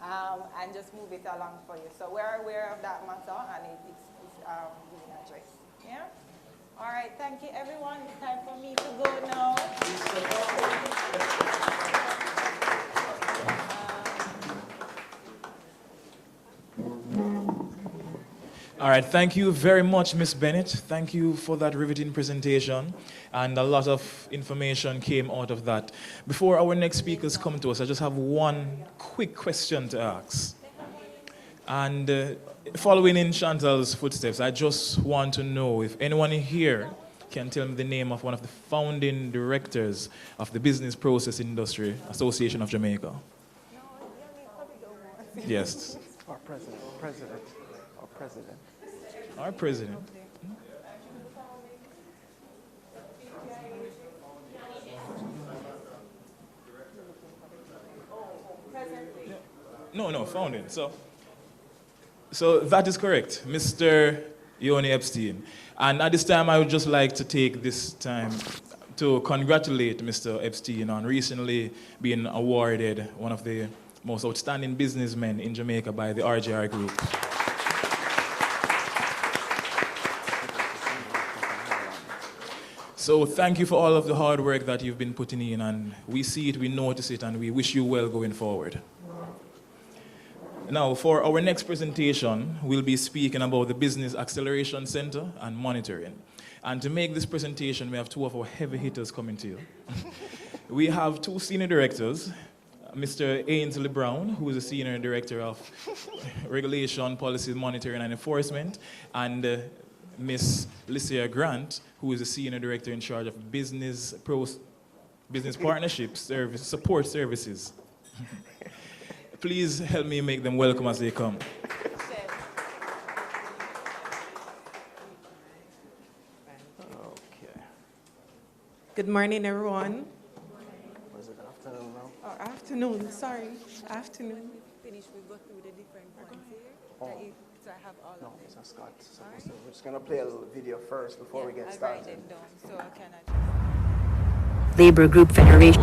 and just move it along for you. So we're aware of that matter, and it's being addressed. Yeah? All right, thank you everyone. It's time for me to go now. All right, thank you very much, Ms. Bennett. Thank you for that riveting presentation, and a lot of information came out of that. Before our next speakers come to us, I just have one quick question to ask. And following in Chantal's footsteps, I just want to know if anyone here can tell me the name of one of the founding directors of the Business Process Industry Association of Jamaica. Yes. Our president. Our president. No, founding. So that is correct, Mr. Yoni Epstein. And at this time, I would just like to take this time to congratulate Mr. Epstein on recently being awarded one of the most outstanding businessmen in Jamaica by the RJR Group. So thank you for all of the hard work that you've been putting in, and we see it, we notice it, and we wish you well going forward. Now, for our next presentation, we'll be speaking about the Business Acceleration Center and monitoring. And to make this presentation, we have two of our heavy hitters coming to you. We have two senior directors, Mr. Ainsley Brown, who is the Senior Director of Regulation, Policy, Monitoring and Enforcement, and Ms. Lycia Grant, who is the Senior Director in charge of Business Partnership Support Services. Please help me make them welcome as they come. Okay. Good morning, everyone. Was it afternoon now? Or afternoon, sorry. Afternoon. Finish, we go through the different points here. Oh. So I have all No, of them. it's not Scott. We're just going to play a little video first before we get I'll started. write it down so I can Labor Group Federation.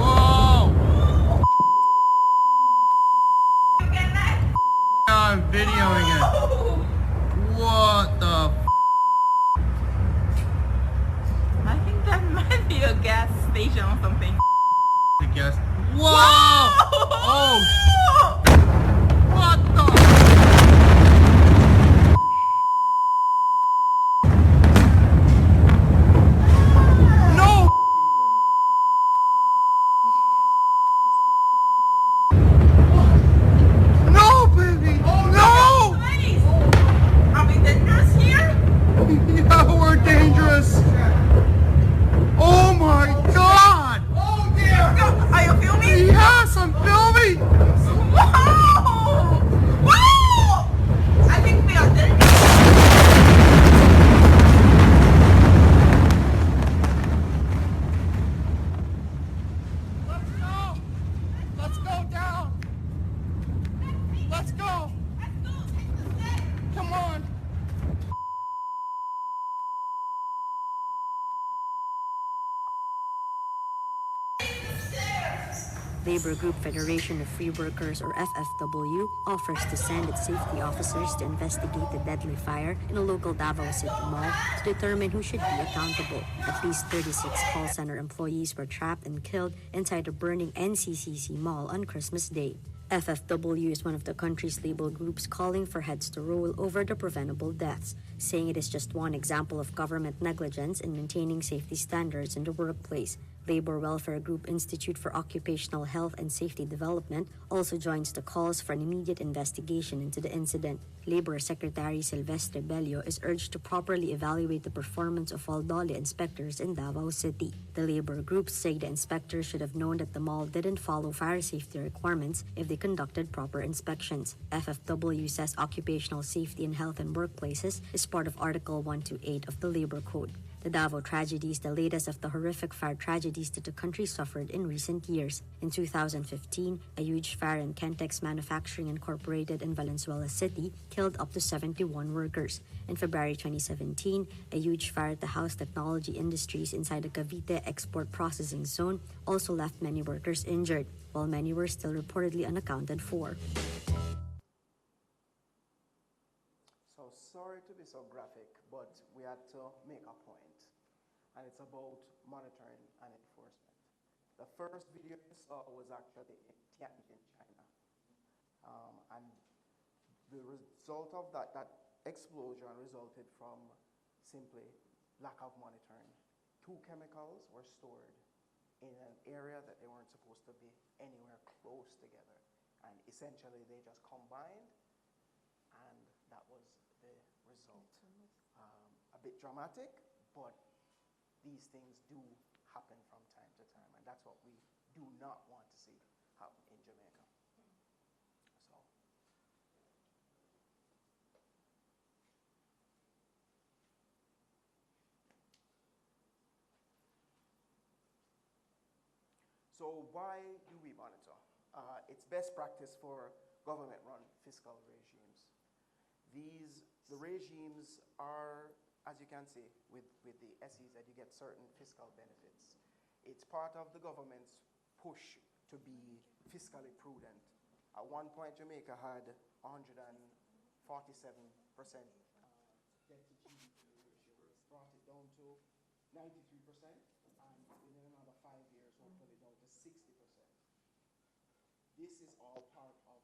I'm videoing it. What the I think that might be a gas station or something. I guess. Whoa! Oh! What the? No! No, baby! No! Are we dangerous here? Yeah, we're dangerous. Oh my God! Oh dear! Are you filming? Yes, I'm filming. Wow! Wow! I think we are dangerous. Let's go. Let's go down. Let's go. Labor Group Federation of Free Workers, or FFW, offers to send its safety officers to investigate the deadly fire in a local Davao City mall to determine who should be accountable. At least 36 call center employees were trapped and killed inside a burning NCCC mall on Christmas Day. FFW is one of the country's labor groups calling for heads to roll over the preventable deaths, saying it is just one example of government negligence in maintaining safety standards in the workplace. Labor Welfare Group Institute for Occupational Health and Safety Development also joins the calls for an immediate investigation into the incident. Labor Secretary Silvestre Bello is urged to properly evaluate the performance of all DOLE inspectors in Davao City. The labor groups say the inspectors should have known that the mall didn't follow fire safety requirements if they conducted proper inspections. FFW says occupational safety in health and workplaces is part of Article 128 of the Labor Code. The Davao tragedy is the latest of the horrific fire tragedies that the country suffered in recent years. In 2015, a huge fire in Kentex Manufacturing Incorporated in Valenzuela City killed up to 71 workers. In February 2017, a huge fire at the House Technology Industries inside the Cavite Export Processing Zone also left many workers injured, while many were still reportedly unaccounted for. So sorry to be so graphic, but we had to make a point. And it's about monitoring and enforcement. The first video you saw was actually in Tianjin, China. And the result of that explosion resulted from simply lack of monitoring. 2 chemicals were stored in an area that they weren't supposed to be anywhere close together. And essentially they just combined, and that was the result. A bit dramatic, but these things do happen from time to time, and that's what we do not want to see happen in Jamaica. So why do we monitor? It's best practice for government-run fiscal regimes. The regimes are, as you can see, with the SEs, that you get certain fiscal benefits. It's part of the government's push to be fiscally prudent. At one point, Jamaica had 147% debt to GDP ratio. It's brought it down to 93%, and within another 5 years, hopefully down to 60%. This is all part of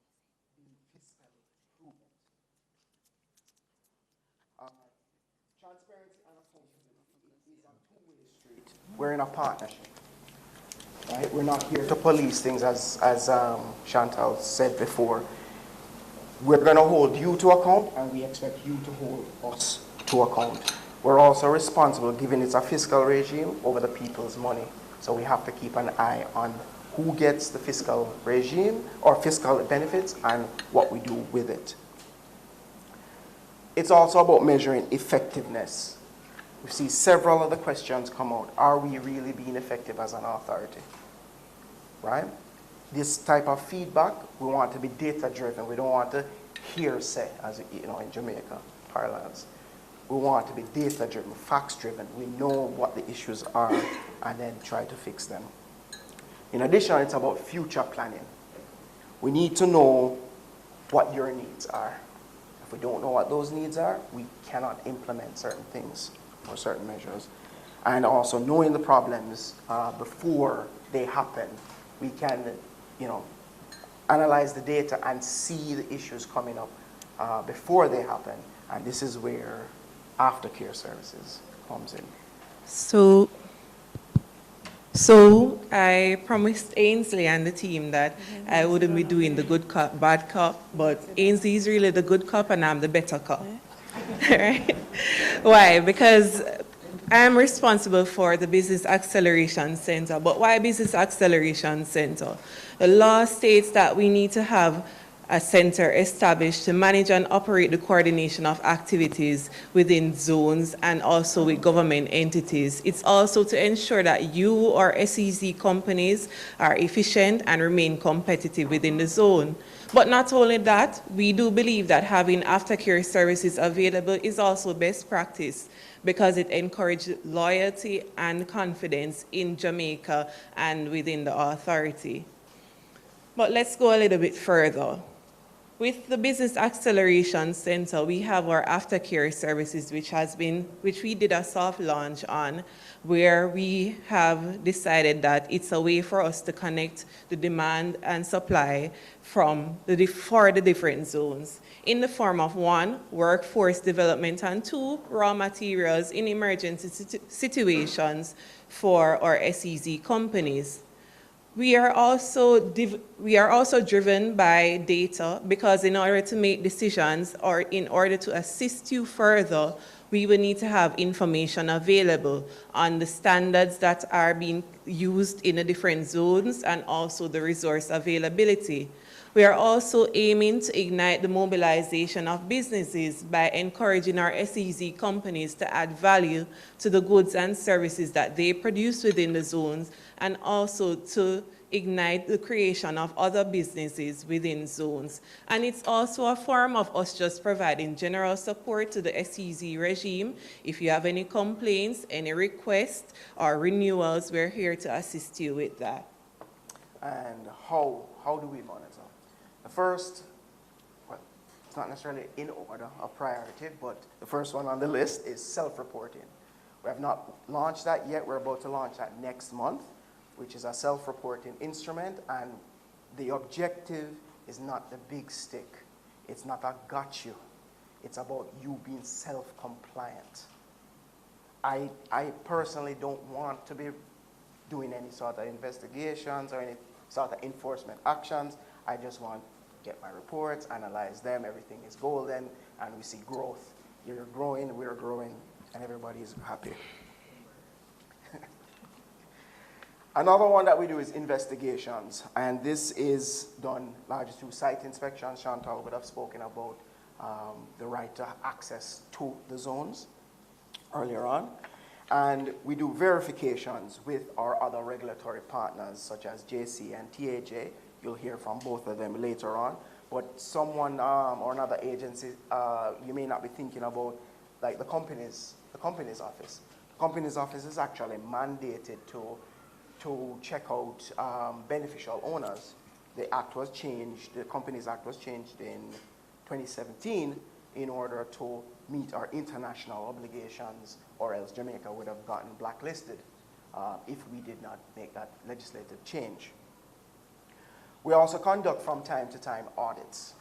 being fiscally prudent. Transparency and accountability is a two-way street. We're in a partnership, right? We're not here to police things, as Chantal said before. We're going to hold you to account, and we expect you to hold us to account. We're also responsible, given it's a fiscal regime, over the people's money. So we have to keep an eye on who gets the fiscal regime or fiscal benefits and what we do with it. It's also about measuring effectiveness. We see several of the questions come out. Are we really being effective as an authority? Right? This type of feedback, we want to be data-driven. We don't want to hearsay, as you know, in Jamaica parlance. We want to be data-driven, facts-driven. We know what the issues are and then try to fix them. In addition, it's about future planning. We need to know what your needs are. If we don't know what those needs are, we cannot implement certain things or certain measures. And also knowing the problems before they happen, we can, analyze the data and see the issues coming up before they happen. And this is where aftercare services comes in. So I promised Ainsley and the team that I wouldn't be doing the good cop, bad cop, but Ainsley is really the good cop and I'm the better cop. Right? Why? Because I'm responsible for the Business Acceleration Center. But why Business Acceleration Center? The law states that we need to have a center established to manage and operate the coordination of activities within zones and also with government entities. It's also to ensure that you or SEZ companies are efficient and remain competitive within the zone. But not only that, we do believe that having aftercare services available is also best practice because it encourages loyalty and confidence in Jamaica and within the authority. But let's go a little bit further. With the Business Acceleration Center, we have our aftercare services, which we did a soft launch on, where we have decided that it's a way for us to connect the demand and supply for the different zones in the form of 1, workforce development, and 2, raw materials in emergency situations for our SEZ companies. We are also driven by data, because in order to make decisions or in order to assist you further, we will need to have information available on the standards that are being used in the different zones and also the resource availability. We are also aiming to ignite the mobilization of businesses by encouraging our SEZ companies to add value to the goods and services that they produce within the zones, and also to ignite the creation of other businesses within zones. And it's also a form of us just providing general support to the SEZ regime. If you have any complaints, any requests, or renewals, we're here to assist you with that. And how do we monitor? The first, well, it's not necessarily in order of priority, but the first one on the list is self-reporting. We have not launched that yet. We're about to launch that next month, which is a self-reporting instrument, and the objective is not the big stick. It's not a got you. It's about you being self-compliant. I personally don't want to be doing any sort of investigations or any sort of enforcement actions. I just want to get my reports, analyze them, everything is golden, and we see growth. You're growing, we're growing, and everybody is happy. Another one that we do is investigations, and this is done largely through site inspections. Chantal would have spoken about the right to access to the zones earlier on. And we do verifications with our other regulatory partners, such as JC and TAJ. You'll hear from both of them later on. But someone or another agency, you may not be thinking about, like the company's office. The company's office is actually mandated to check out beneficial owners. The act was changed, the Companies Act was changed in 2017 in order to meet our international obligations, or else Jamaica would have gotten blacklisted if we did not make that legislative change. We also conduct from time to time audits,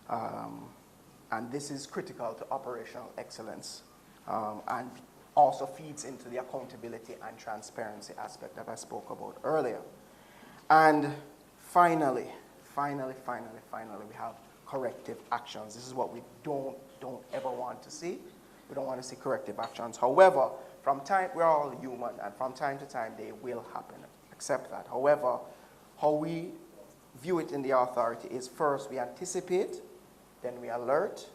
and this is critical to operational excellence, and also feeds into the accountability and transparency aspect that I spoke about earlier. And finally, we have corrective actions. This is what we don't ever want to see. We don't want to see corrective actions. However, we're all human, and from time to time they will happen. Accept that. However, how we view it in the authority is, first we anticipate, then we alert,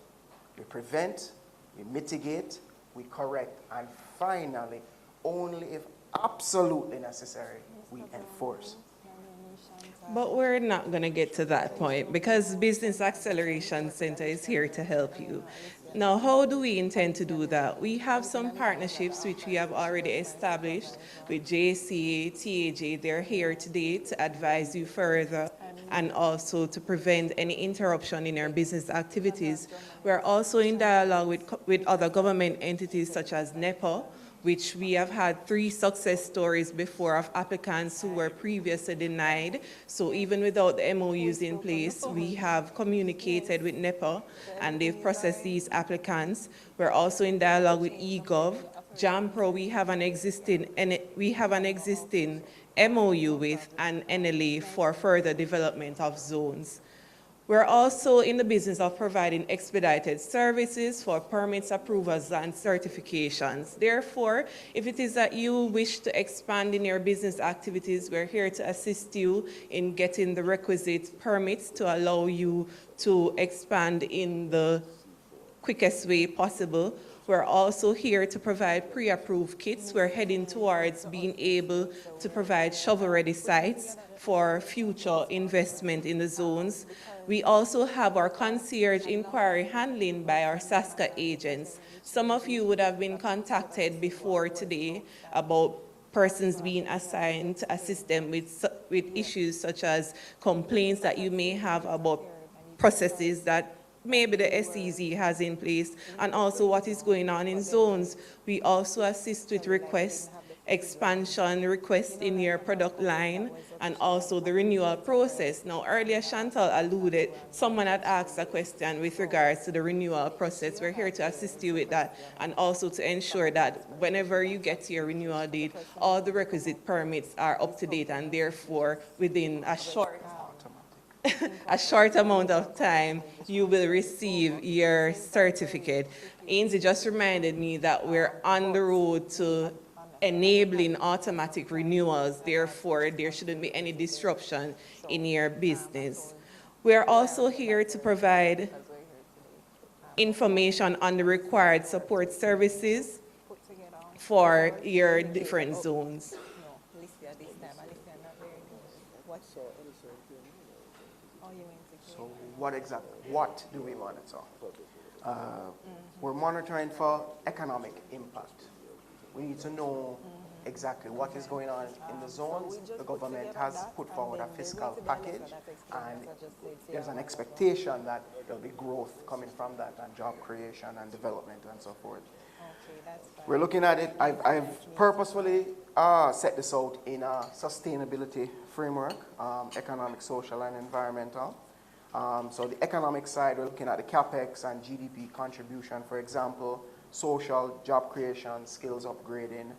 we prevent, we mitigate, we correct, and finally, only if absolutely necessary, we enforce. But we're not going to get to that point, because Business Acceleration Center is here to help you. Now, how do we intend to do that? We have some partnerships which we have already established with JCA, TAJ. They're here today to advise you further and also to prevent any interruption in our business activities. We're also in dialogue with other government entities such as NEPA, which we have had 3 success stories before of applicants who were previously denied. So even without the MOUs in place, we have communicated with NEPA and they've processed these applicants. We're also in dialogue with eGov. JAMPRO, we have an existing MOU with an NLA for further development of zones. We're also in the business of providing expedited services for permits, approvals, and certifications. Therefore, if it is that you wish to expand in your business activities, we're here to assist you in getting the requisite permits to allow you to expand in the quickest way possible. We're also here to provide pre-approved kits. We're heading towards being able to provide shovel-ready sites for future investment in the zones. We also have our concierge inquiry handling by our SASCA agents. Some of you would have been contacted before today about persons being assigned to assist them with issues such as complaints that you may have about processes that maybe the SEZ has in place, and also what is going on in zones. We also assist with requests, expansion requests in your product line, and also the renewal process. Now, earlier Chantal alluded, someone had asked a question with regards to the renewal process. We're here to assist you with that, and also to ensure that whenever you get to your renewal date, all the requisite permits are up to date, and therefore within a short amount of time, you will receive your certificate. Ainsley just reminded me that we're on the road to enabling automatic renewals. Therefore, there shouldn't be any disruption in your business. We're also here to provide information on the required support services for your different zones. So what do we monitor? We're monitoring for economic impact. We need to know exactly what is going on in the zones. The government has put forward a fiscal package, and there's an expectation that there'll be growth coming from that, and job creation and development and so forth. We're looking at it. I've purposefully set this out in a sustainability framework, economic, social, and environmental. So the economic side, we're looking at the CapEx and GDP contribution, for example, social, job creation, skills upgrading.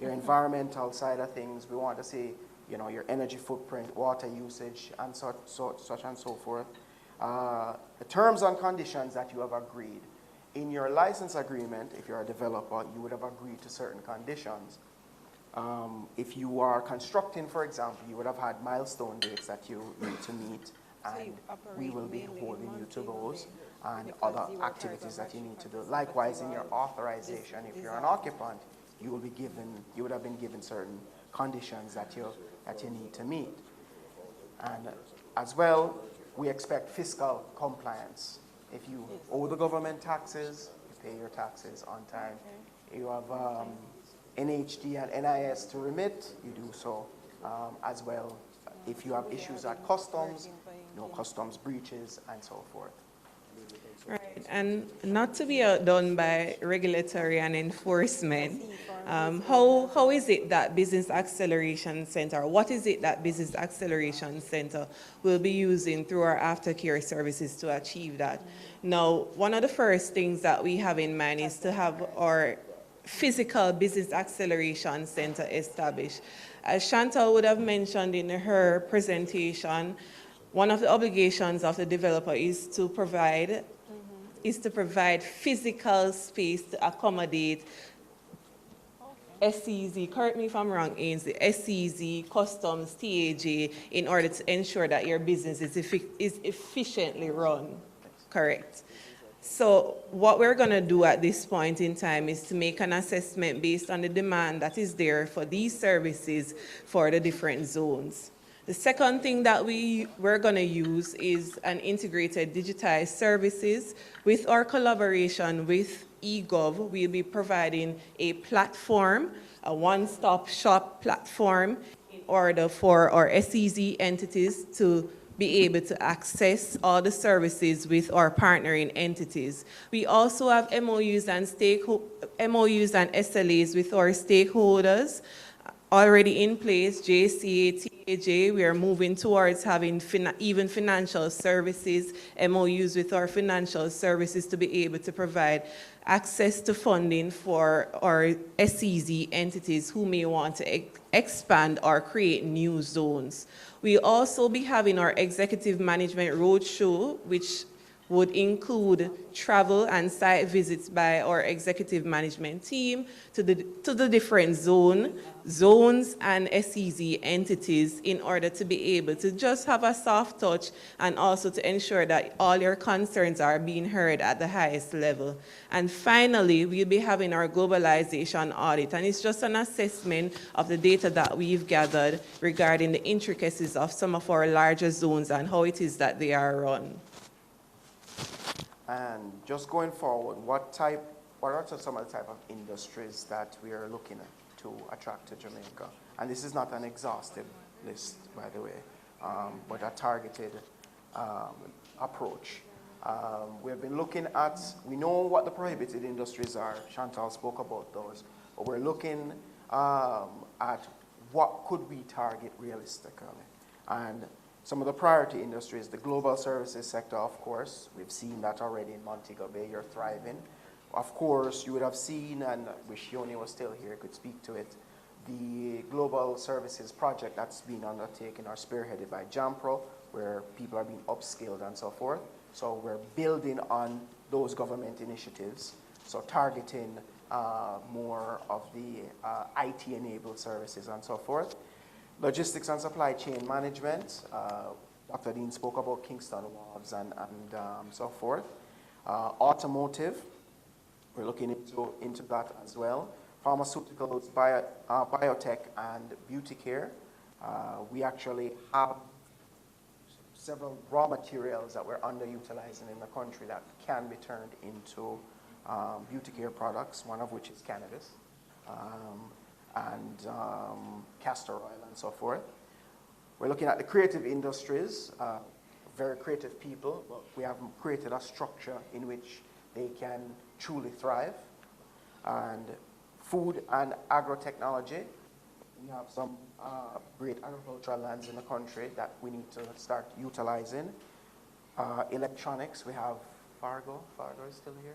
Your environmental side of things, we want to see, your energy footprint, water usage, and such and so forth. The terms and conditions that you have agreed. In your license agreement, if you're a developer, you would have agreed to certain conditions. If you are constructing, for example, you would have had milestone dates that you need to meet, and we will be holding you to those, and other activities that you need to do. Likewise, in your authorization, if you're an occupant, you would have been given certain conditions that you need to meet. And as well, we expect fiscal compliance. If you owe the government taxes, you pay your taxes on time. You have NHD and NIS to remit, you do so as well. If you have issues at customs, no customs breaches, and so forth. Right, and not to be outdone by regulatory and enforcement, how is it that Business Acceleration Center, what is it that Business Acceleration Center will be using through our aftercare services to achieve that? Now, one of the first things that we have in mind is to have our physical Business Acceleration Center established. As Chantal would have mentioned in her presentation, one of the obligations of the developer is to provide physical space to accommodate SEZ, correct me if I'm wrong, Ainsley, SEZ, customs, TAJ, in order to ensure that your business is efficiently run, correct? So what we're going to do at this point in time is to make an assessment based on the demand that is there for these services for the different zones. The second thing that we're going to use is an integrated digitized services. With our collaboration with eGov, we'll be providing a platform, a one-stop shop platform, in order for our SEZ entities to be able to access all the services with our partnering entities. We also have MOUs and SLAs with our stakeholders already in place, JSEZA, TAJ. We are moving towards having even financial services, MOUs with our financial services to be able to provide access to funding for our SEZ entities who may want to expand or create new zones. We'll also be having our executive management roadshow, which would include travel and site visits by our executive management team to the different zones and SEZ entities in order to be able to just have a soft touch and also to ensure that all your concerns are being heard at the highest level. And finally, we'll be having our globalization audit, and it's just an assessment of the data that we've gathered regarding the intricacies of some of our larger zones and how it is that they are run. And just going forward, what are some of the type of industries that we are looking to attract to Jamaica. And this is not an exhaustive list, by the way, but a targeted approach. We've been looking at, we know what the prohibited industries are. Chantal spoke about those. But we're looking at what could we target realistically. And some of the priority industries, the global services sector, of course, we've seen that already in Montego Bay, you're thriving. Of course, you would have seen, and wish Yoni was still here, could speak to it, the global services project that's been undertaken or spearheaded by JAMPRO, where people are being upskilled and so forth. So we're building on those government initiatives, so targeting more of the IT-enabled services and so forth. Logistics and supply chain management, Dr. Dean spoke about Kingston Wharves and so forth. Automotive, we're looking into that as well. Pharmaceuticals, biotech, and beauty care. We actually have several raw materials that we're underutilizing in the country that can be turned into beauty care products, one of which is cannabis, and castor oil and so forth. We're looking at the creative industries, very creative people, but we have created a structure in which they can truly thrive. And food and agrotechnology, we have some great agricultural lands in the country that we need to start utilizing. Electronics, we have Fargo. Fargo is still here?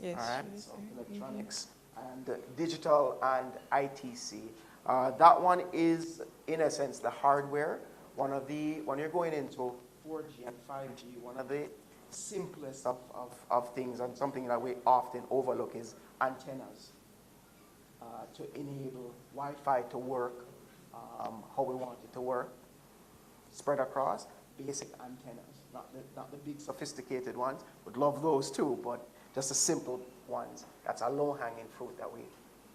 Yes. All right, so electronics and digital and ITC. That one is, in a sense, the hardware. When you're going into 4G and 5G, one of the simplest of things, and something that we often overlook, is antennas to enable Wi-Fi to work how we want it to work, spread across. Basic antennas, not the big sophisticated ones. Would love those too, but just the simple ones. That's a low-hanging fruit that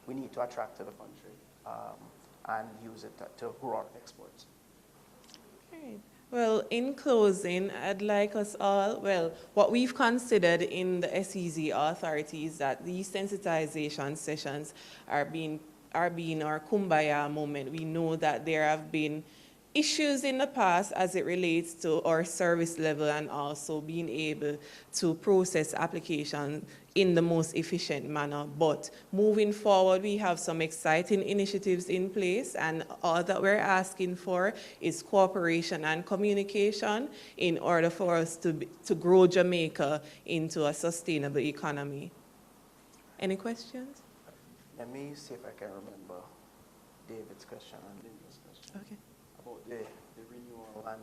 we need to attract to the country and use it to grow our exports. Great. Well, in closing, I'd like us all, what we've considered in the SEZ authority is that these sensitization sessions are being our kumbaya moment. We know that there have been issues in the past as it relates to our service level and also being able to process applications in the most efficient manner. But moving forward, we have some exciting initiatives in place, and all that we're asking for is cooperation and communication in order for us to grow Jamaica into a sustainable economy. Any questions? Let me see if I can remember David's question and Linda's question. Okay. About the renewal and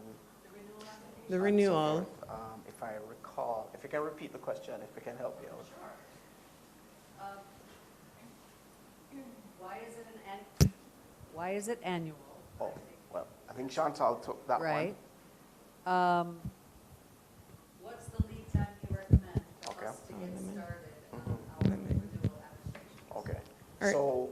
the renewal. So forth. If I recall, if you can repeat the question, if we can help you out. Why is it annual? Oh, well, I think Chantal took that right. One. What's the lead time you recommend for us to get started on our renewal applications? Okay. Right. So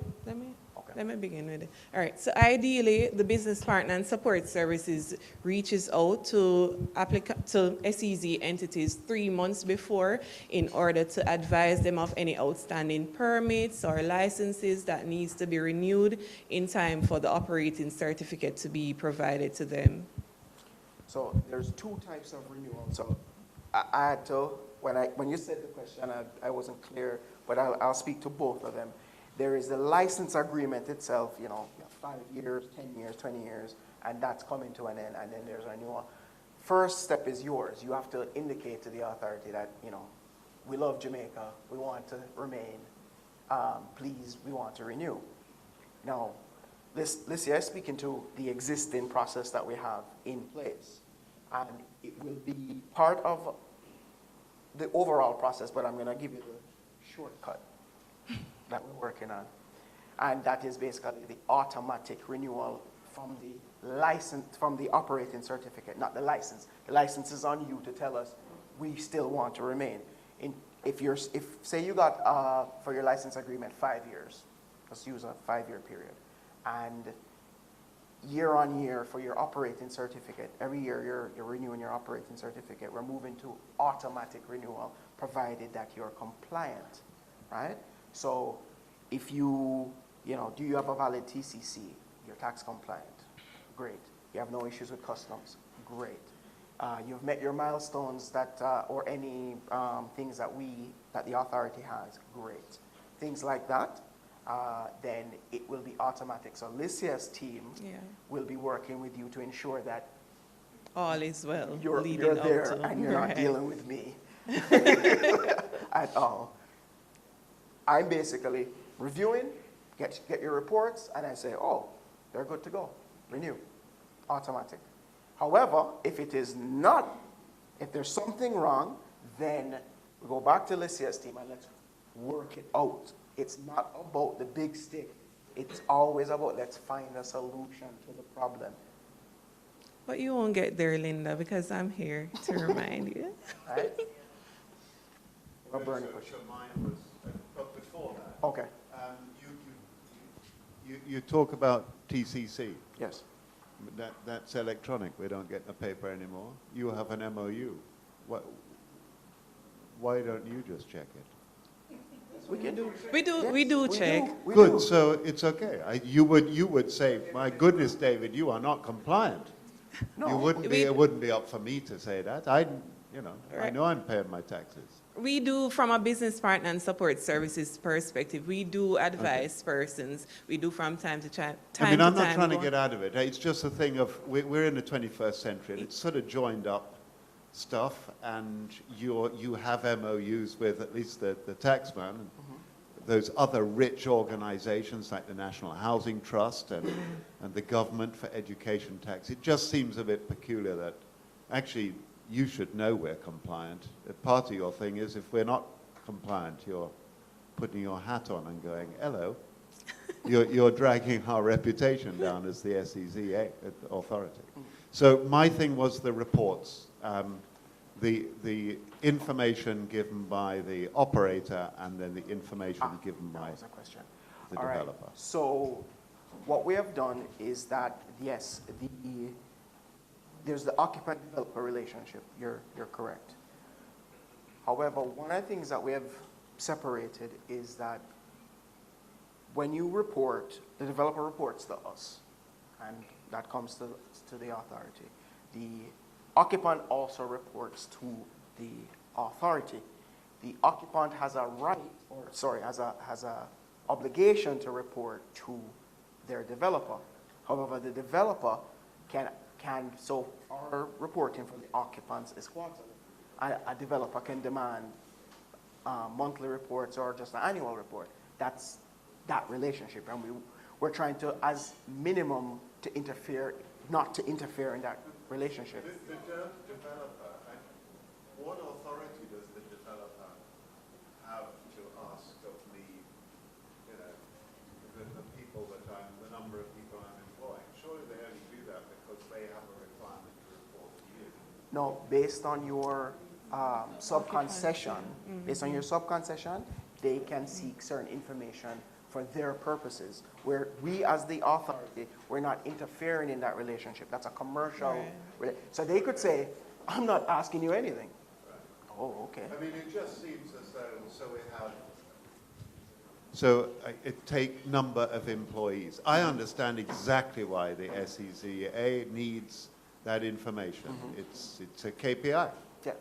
let me begin with it. All right, so ideally, the Business Partner and Support Services reaches out to SEZ entities 3 months before in order to advise them of any outstanding permits or licenses that needs to be renewed in time for the operating certificate to be provided to them. So there's two types of renewal. So I had to, when you said the question, I wasn't clear, but I'll speak to both of them. There is the license agreement itself, you have 5 years, 10 years, 20 years, and that's coming to an end, and then there's a renewal. First step is yours. You have to indicate to the authority that, we love Jamaica, we want to remain, please, we want to renew. Now, let's say I'm speaking to the existing process that we have in place, and it will be part of the overall process, but I'm going to give you the shortcut that we're working on. And that is basically the automatic renewal from the license, from the operating certificate, not the license. The license is on you to tell us we still want to remain. If say you got for your license agreement 5 years, let's use a 5-year period, and year on year for your operating certificate, every year you're renewing your operating certificate, we're moving to automatic renewal provided that you're compliant, right? So if you do you have a valid TCC? You're tax compliant. Great. You have no issues with customs. Great. You've met your milestones that, or any things that the authority has. Great. Things like that, then it will be automatic. So Lycia's team will be working with you to ensure that all is well. You're there and you're not dealing with me at all. I'm basically reviewing, get your reports, and I say, oh, they're good to go. Renew. Automatic. However, if it is not, if there's something wrong, then we go back to Lycia's team and let's work it out. It's not about the big stick. It's always about let's find a solution to the problem. But you won't get there, Linda, because I'm here to remind you. Right? So mine was, but before that. Okay. You talk about TCC. Yes. That's electronic. We don't get the paper anymore. You have an MOU. Why don't you just check it? We can do. We do check. Good. So it's okay. You would say, my goodness, David, you are not compliant. No. It wouldn't be up for me to say that. I know I'm paying my taxes. We do, from a business partner and support services perspective, we do advise persons. We do from time to time. I'm not trying to get out of it. It's just a thing of, we're in the 21st century, and it's sort of joined up stuff, and you have MOUs with at least the taxman, and those other rich organizations like the National Housing Trust and the Government for Education Tax. It just seems a bit peculiar that actually you should know we're compliant. Part of your thing is if we're not compliant, you're putting your hat on and going, hello. You're dragging our reputation down as the SEZA authority. So my thing was the reports. The information given by the operator and then the information given by the developer. Right. So what we have done is that, yes, there's the occupant-developer relationship. You're correct. However, one of the things that we have separated is that when you report, the developer reports to us, and that comes to the authority. The occupant also reports to the authority. The occupant has a right, has a obligation to report to their developer. However, the developer so our reporting for the occupants is quarterly. A developer can demand monthly reports or just an annual report. That's that relationship, and we're trying to, as minimum, not to interfere in that relationship. The developer, what authority does the developer have to ask of me, the people the number of people I'm employing? Surely they only do that because they have a requirement to report to you. No, based on your sub-concession, they can seek certain information for their purposes. Where we, as the authority, we're not interfering in that relationship. That's a commercial. So they could say, I'm not asking you anything. Right. Oh, okay. I mean, it just seems as though, it take number of employees. I understand exactly why the SEZA needs that information. It's a KPI. Yeah.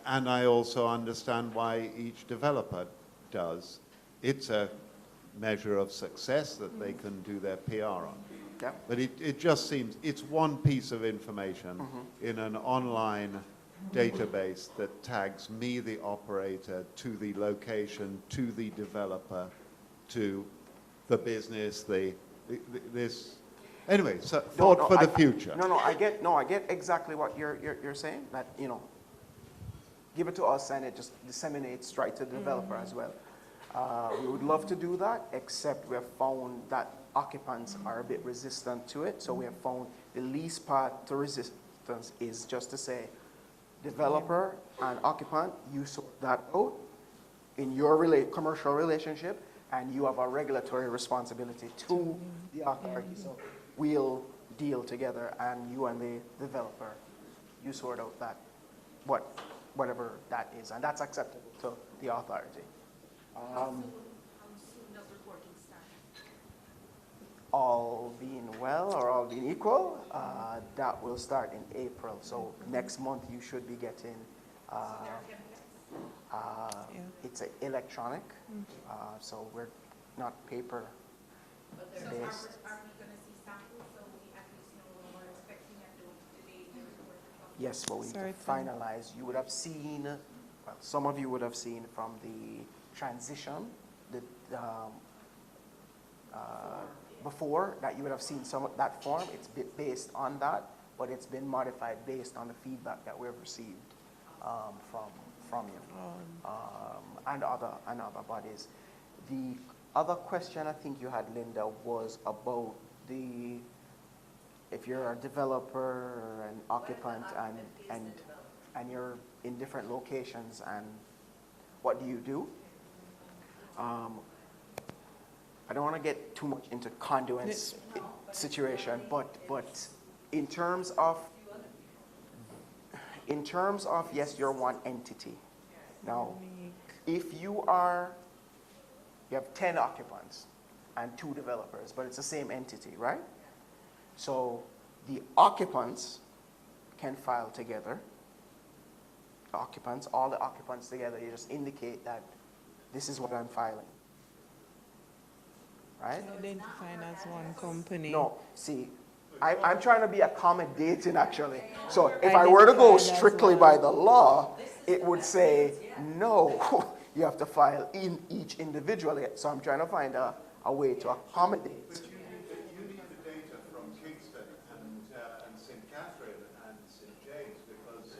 And I also understand why each developer does. It's a measure of success that they can do their PR on. Yeah. But it just seems, it's one piece of information in an online database that tags me, the operator, to the location, to the developer, to the business, this. Anyway, so thought for the future. I get exactly what you're saying. That, give it to us and it just disseminates right to the developer as well. We would love to do that, except we have found that occupants are a bit resistant to it. So we have found the least path to resistance is just to say, developer and occupant, you sort that out in your commercial relationship, and you have a regulatory responsibility to the authority. So we'll deal together, and you and the developer, you sort out that, whatever that is, and that's acceptable to the authority. How soon does reporting start? all being well or all being equal, that will start in April. So next month you should be getting, it's electronic, so we're not paper based. Are we going to see samples so we at least know what we're expecting at the day the report? Yes, but we need to finalize. You would have seen, well, some of you would have seen from the transition, before that you would have seen some of that form. It's based on that, but it's been modified based on the feedback that we've received from you and other bodies. The other question I think you had, Linda, was about if you're a developer or an occupant and you're in different locations, and what do you do? I don't want to get too much into conduits situation, but in terms of yes, you're one entity. Now, if you have 10 occupants and 2 developers, but it's the same entity, right? So the occupants can file together. All the occupants together, you just indicate that this is what I'm filing. Right? Identifying as one company. No, see, I'm trying to be accommodating actually. So if I were to go strictly by the law, it would say, no, you have to file in each individually. So I'm trying to find a way to accommodate. But you need the data from Kingston and St. Catherine and St. James because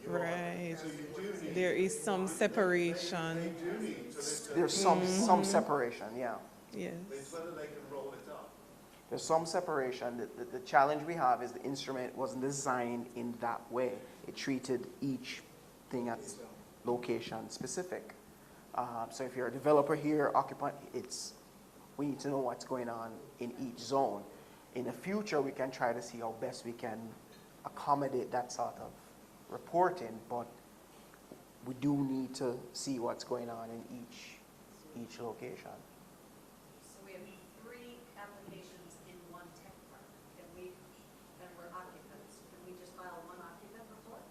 right. So you do need, there is some separation. They do need to There's some separation, yeah. Yes. It's whether they can roll it up. There's some separation. The challenge we have is the instrument wasn't designed in that way. It treated each thing as location specific. So if you're a developer here, occupant, we need to know what's going on in each zone. In the future, we can try to see how best we can accommodate that sort of reporting, but we do need to see what's going on in each location. So we have 3 applications in one tech park. And we're occupants. Can we just file one occupant report?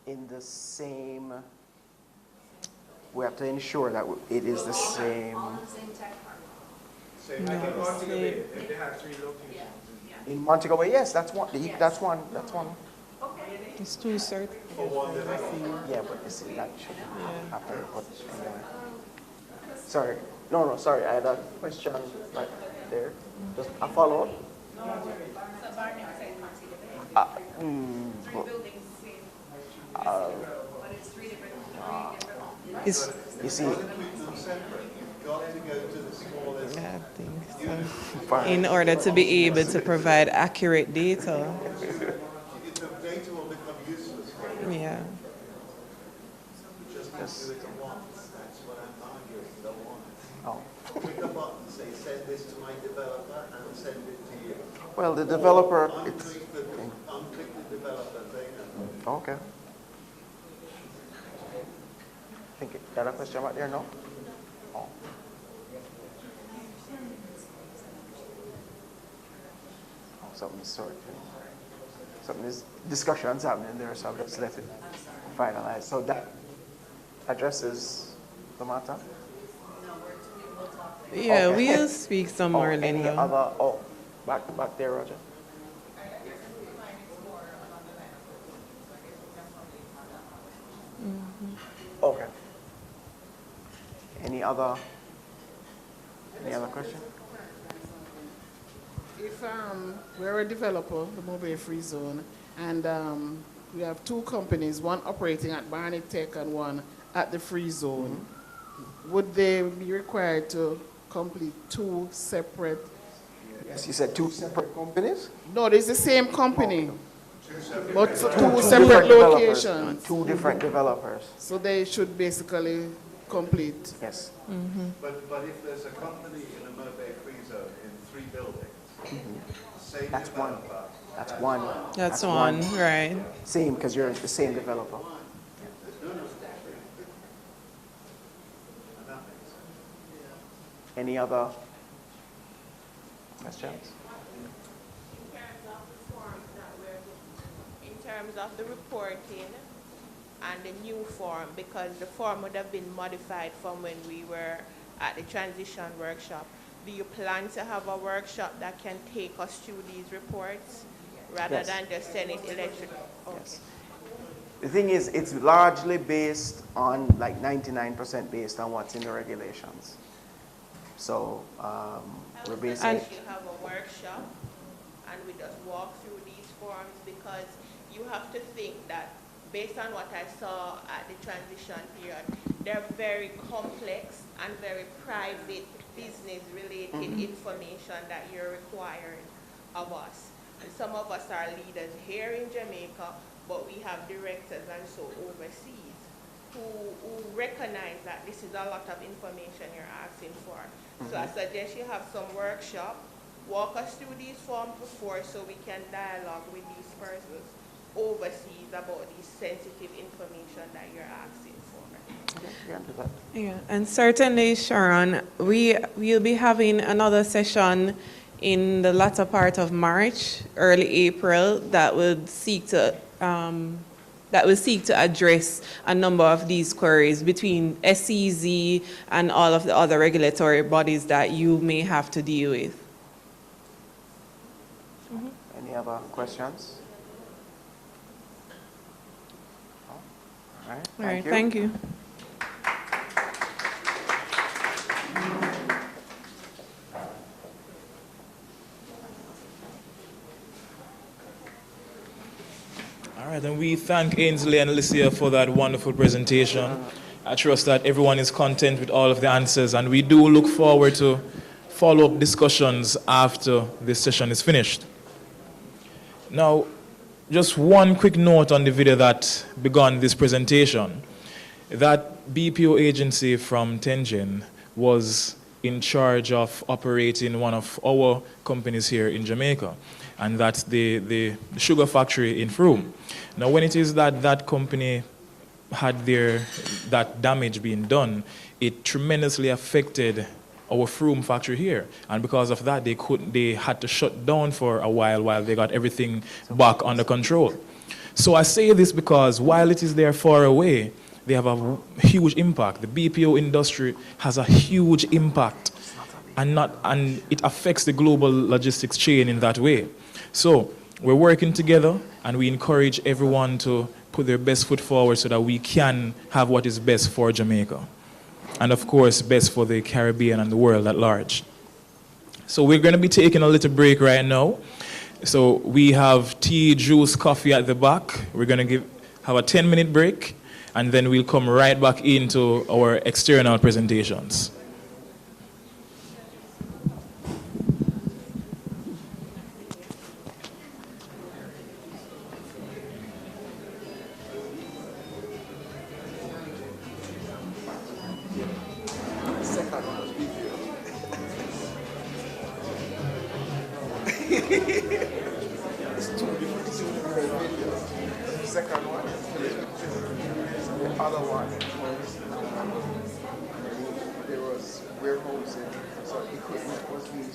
In the same, we have to ensure that it is the same. All in the same tech park. Same like in Montego Bay, if they have 3 locations. In Montego Bay, yes, that's one. That's one. Okay. It's 2 certain. Yeah, but you see, that should happen. Sorry. No, sorry. I had a question right there. Just a follow-up. You see, I think so. In order to be able to provide accurate data. The data will become useless. Yeah. Just do it at once. That's what I'm arguing. Don't want it. Oh. Click a button, say send this to my developer and send it to you. Well, the developer, Unclick the developer thing. Okay. I think got a question right there, no? Oh. Something's sorted. Discussions happening there, so I'll just let it finalize. So that addresses the matter? Yeah, Okay. we'll speak some more, Any Linda. other, back there, Roger. Okay. Any other question? If we're a developer, the Mobile Free Zone, and we have 2 companies, one operating at Barney Tech and one at the Free Zone, would they be required to complete 2 separate? Yes, you said 2 separate companies? No, it's the same company, but 2 Two separate developers, locations. 2 different developers. So they should basically complete. Yes. But if there's a company in a mobile free zone in 3 buildings, same That's one. developer. That's one. That's one, right. Same, because you're the same developer. Any other Questions? In terms of the reporting and the new form, because the form would have been modified from when we were at the transition workshop. Do you plan to have a workshop that can take us through these reports rather Yes. than just send it electronically? Okay. Yes. The thing is, it's largely based on, like 99% based on what's in the regulations. So we're basically... You have a workshop and we just walk through these forms, because you have to think that based on what I saw at the transition period, they're very complex and very private business-related information that you're requiring of us. And some of us are leaders here in Jamaica, but we have directors and so overseas who recognize that this is a lot of information you're asking for. So I suggest you have some workshop, walk us through these forms before so we can dialogue with these persons overseas about this sensitive information that you're asking for. Yeah, and certainly, Sharon, we'll be having another session in the latter part of March, early April, that would seek to address a number of these queries between SEZ and all of the other regulatory bodies that you may have to deal with. Any other questions? All right. All right, thank you. All right, and we thank Ainsley and Alicia for that wonderful presentation. I trust that everyone is content with all of the answers, and we do look forward to follow-up discussions after this session is finished. Now, just one quick note on the video that began this presentation. That BPO agency from Tenjin was in charge of operating one of our companies here in Jamaica, and that's the sugar factory in Frome. Now, when it is that that company had that damage being done, it tremendously affected our Frome factory here, and because of that, they had to shut down for a while they got everything back under control. So I say this because while it is there far away, they have a huge impact. The BPO industry has a huge impact, and it affects the global logistics chain in that way. So we're working together, and we encourage everyone to put their best foot forward so that we can have what is best for Jamaica, and of course, best for the Caribbean and the world at large. So we're going to be taking a little break right now. So we have tea, juice, coffee at the back. We're going to have a 10-minute break, and then we'll come right back into our external presentations. Second one, the other one there was warehousing, so equipment was being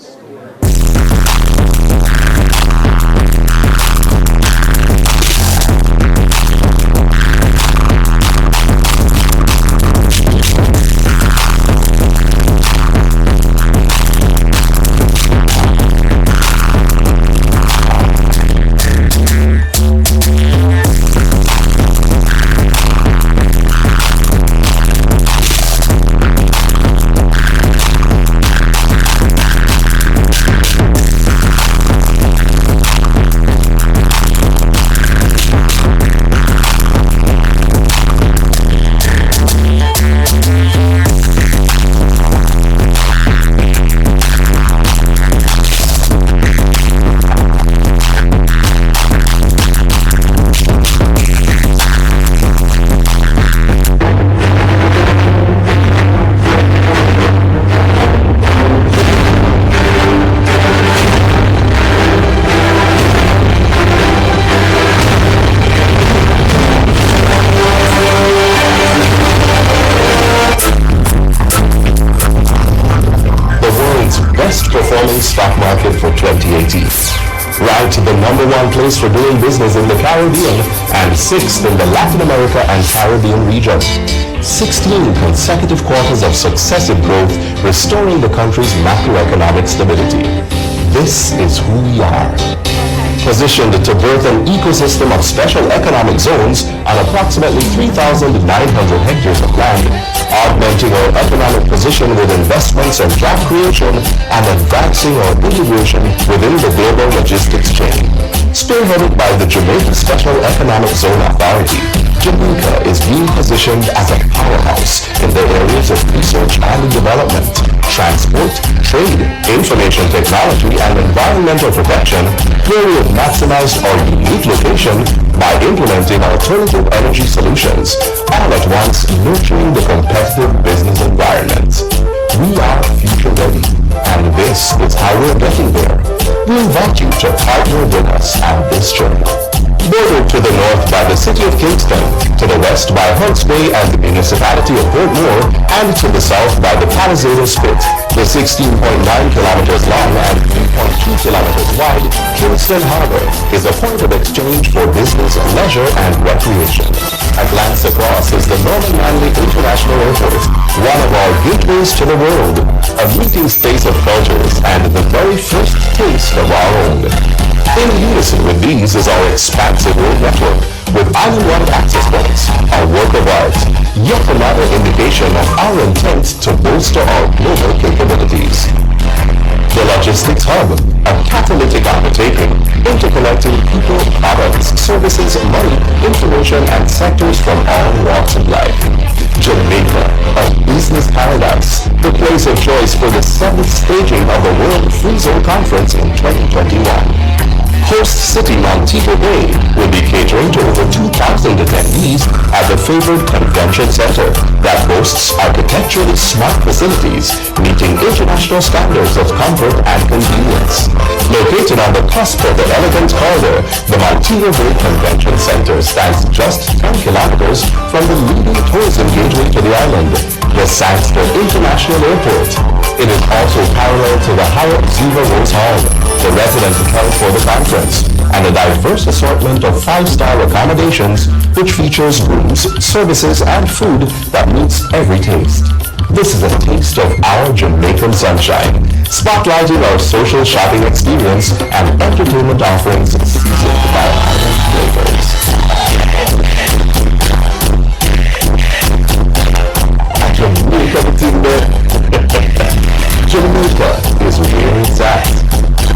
#1 place for doing business in the Caribbean and 6th in the Latin America and Caribbean region. 16 consecutive quarters of successive growth, restoring the country's macroeconomic stability. This is who we are. Positioned to birth an ecosystem of special economic zones on approximately 3,900 hectares of land, augmenting our economic position with investments and job creation, and advancing our integration within the global logistics chain. Spearheaded by the Jamaica Special Economic Zone Authority, Jamaica is being positioned as a powerhouse in the areas of research and development, transport, trade, information technology, and environmental protection, where we have maximized our unique location by implementing alternative energy solutions, all at once nurturing the competitive business environment. We are future ready, and this is how we're getting there. We invite you to partner with us on this journey. Bordered to the north by the city of Kingston, to the west by Hunts Bay and the municipality of Portmore, and to the south by the Palisades Spit, the 16.9 kilometers long and 3.2 kilometers wide, Kingston Harbor is a point of exchange for business, leisure, and recreation. A glance across is the Norman Manley International Airport, one of our gateways to the world, a meeting space of cultures, and the very first taste of our own. In unison with these is our expansive road network, with island-wide access points, a work of art, yet another indication of our intent to bolster our global capabilities. The Logistics Hub, a catalytic undertaking, interconnecting people, products, services, money, information, and sectors from all walks of life. Jamaica, a business paradise, the place of choice for the 7th staging of the World Free Zone Conference in 2021. Host city Montego Bay will be catering to over 2,000 attendees at the favored convention center that boasts architecturally smart facilities meeting international standards of comfort and convenience. Located on the cusp of the elegant corridor, the Montego Bay Convention Center stands just 10 kilometers from the leading tourism gateway to the island, the Sandstone International Airport. It is also parallel to the Hyatt Ziva Rose Hall, the resident hotel for the conference, and a diverse assortment of 5-star accommodations which features rooms, services, and food that meets every taste. This is a taste of our Jamaican sunshine, spotlighting our social shopping experience and entertainment offerings seasoned by island flavors. Jamaica, Jamaica is where it's at.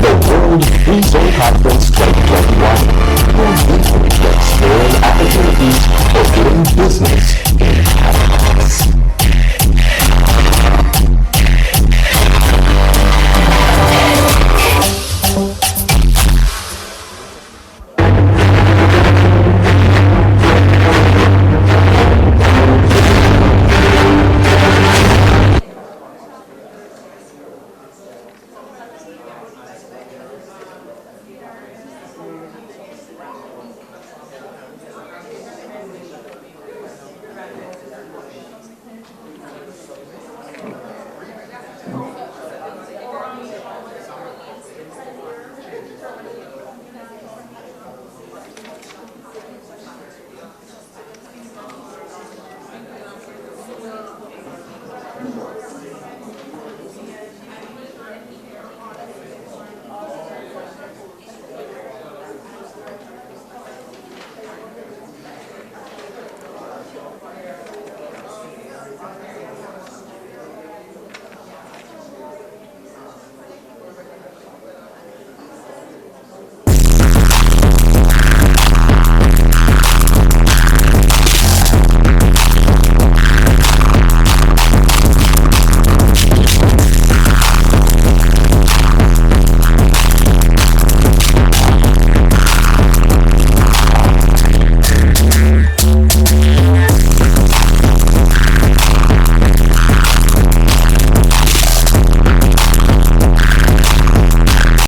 The World Free Zone Conference 2021 will be to explore opportunities for doing business in Paris.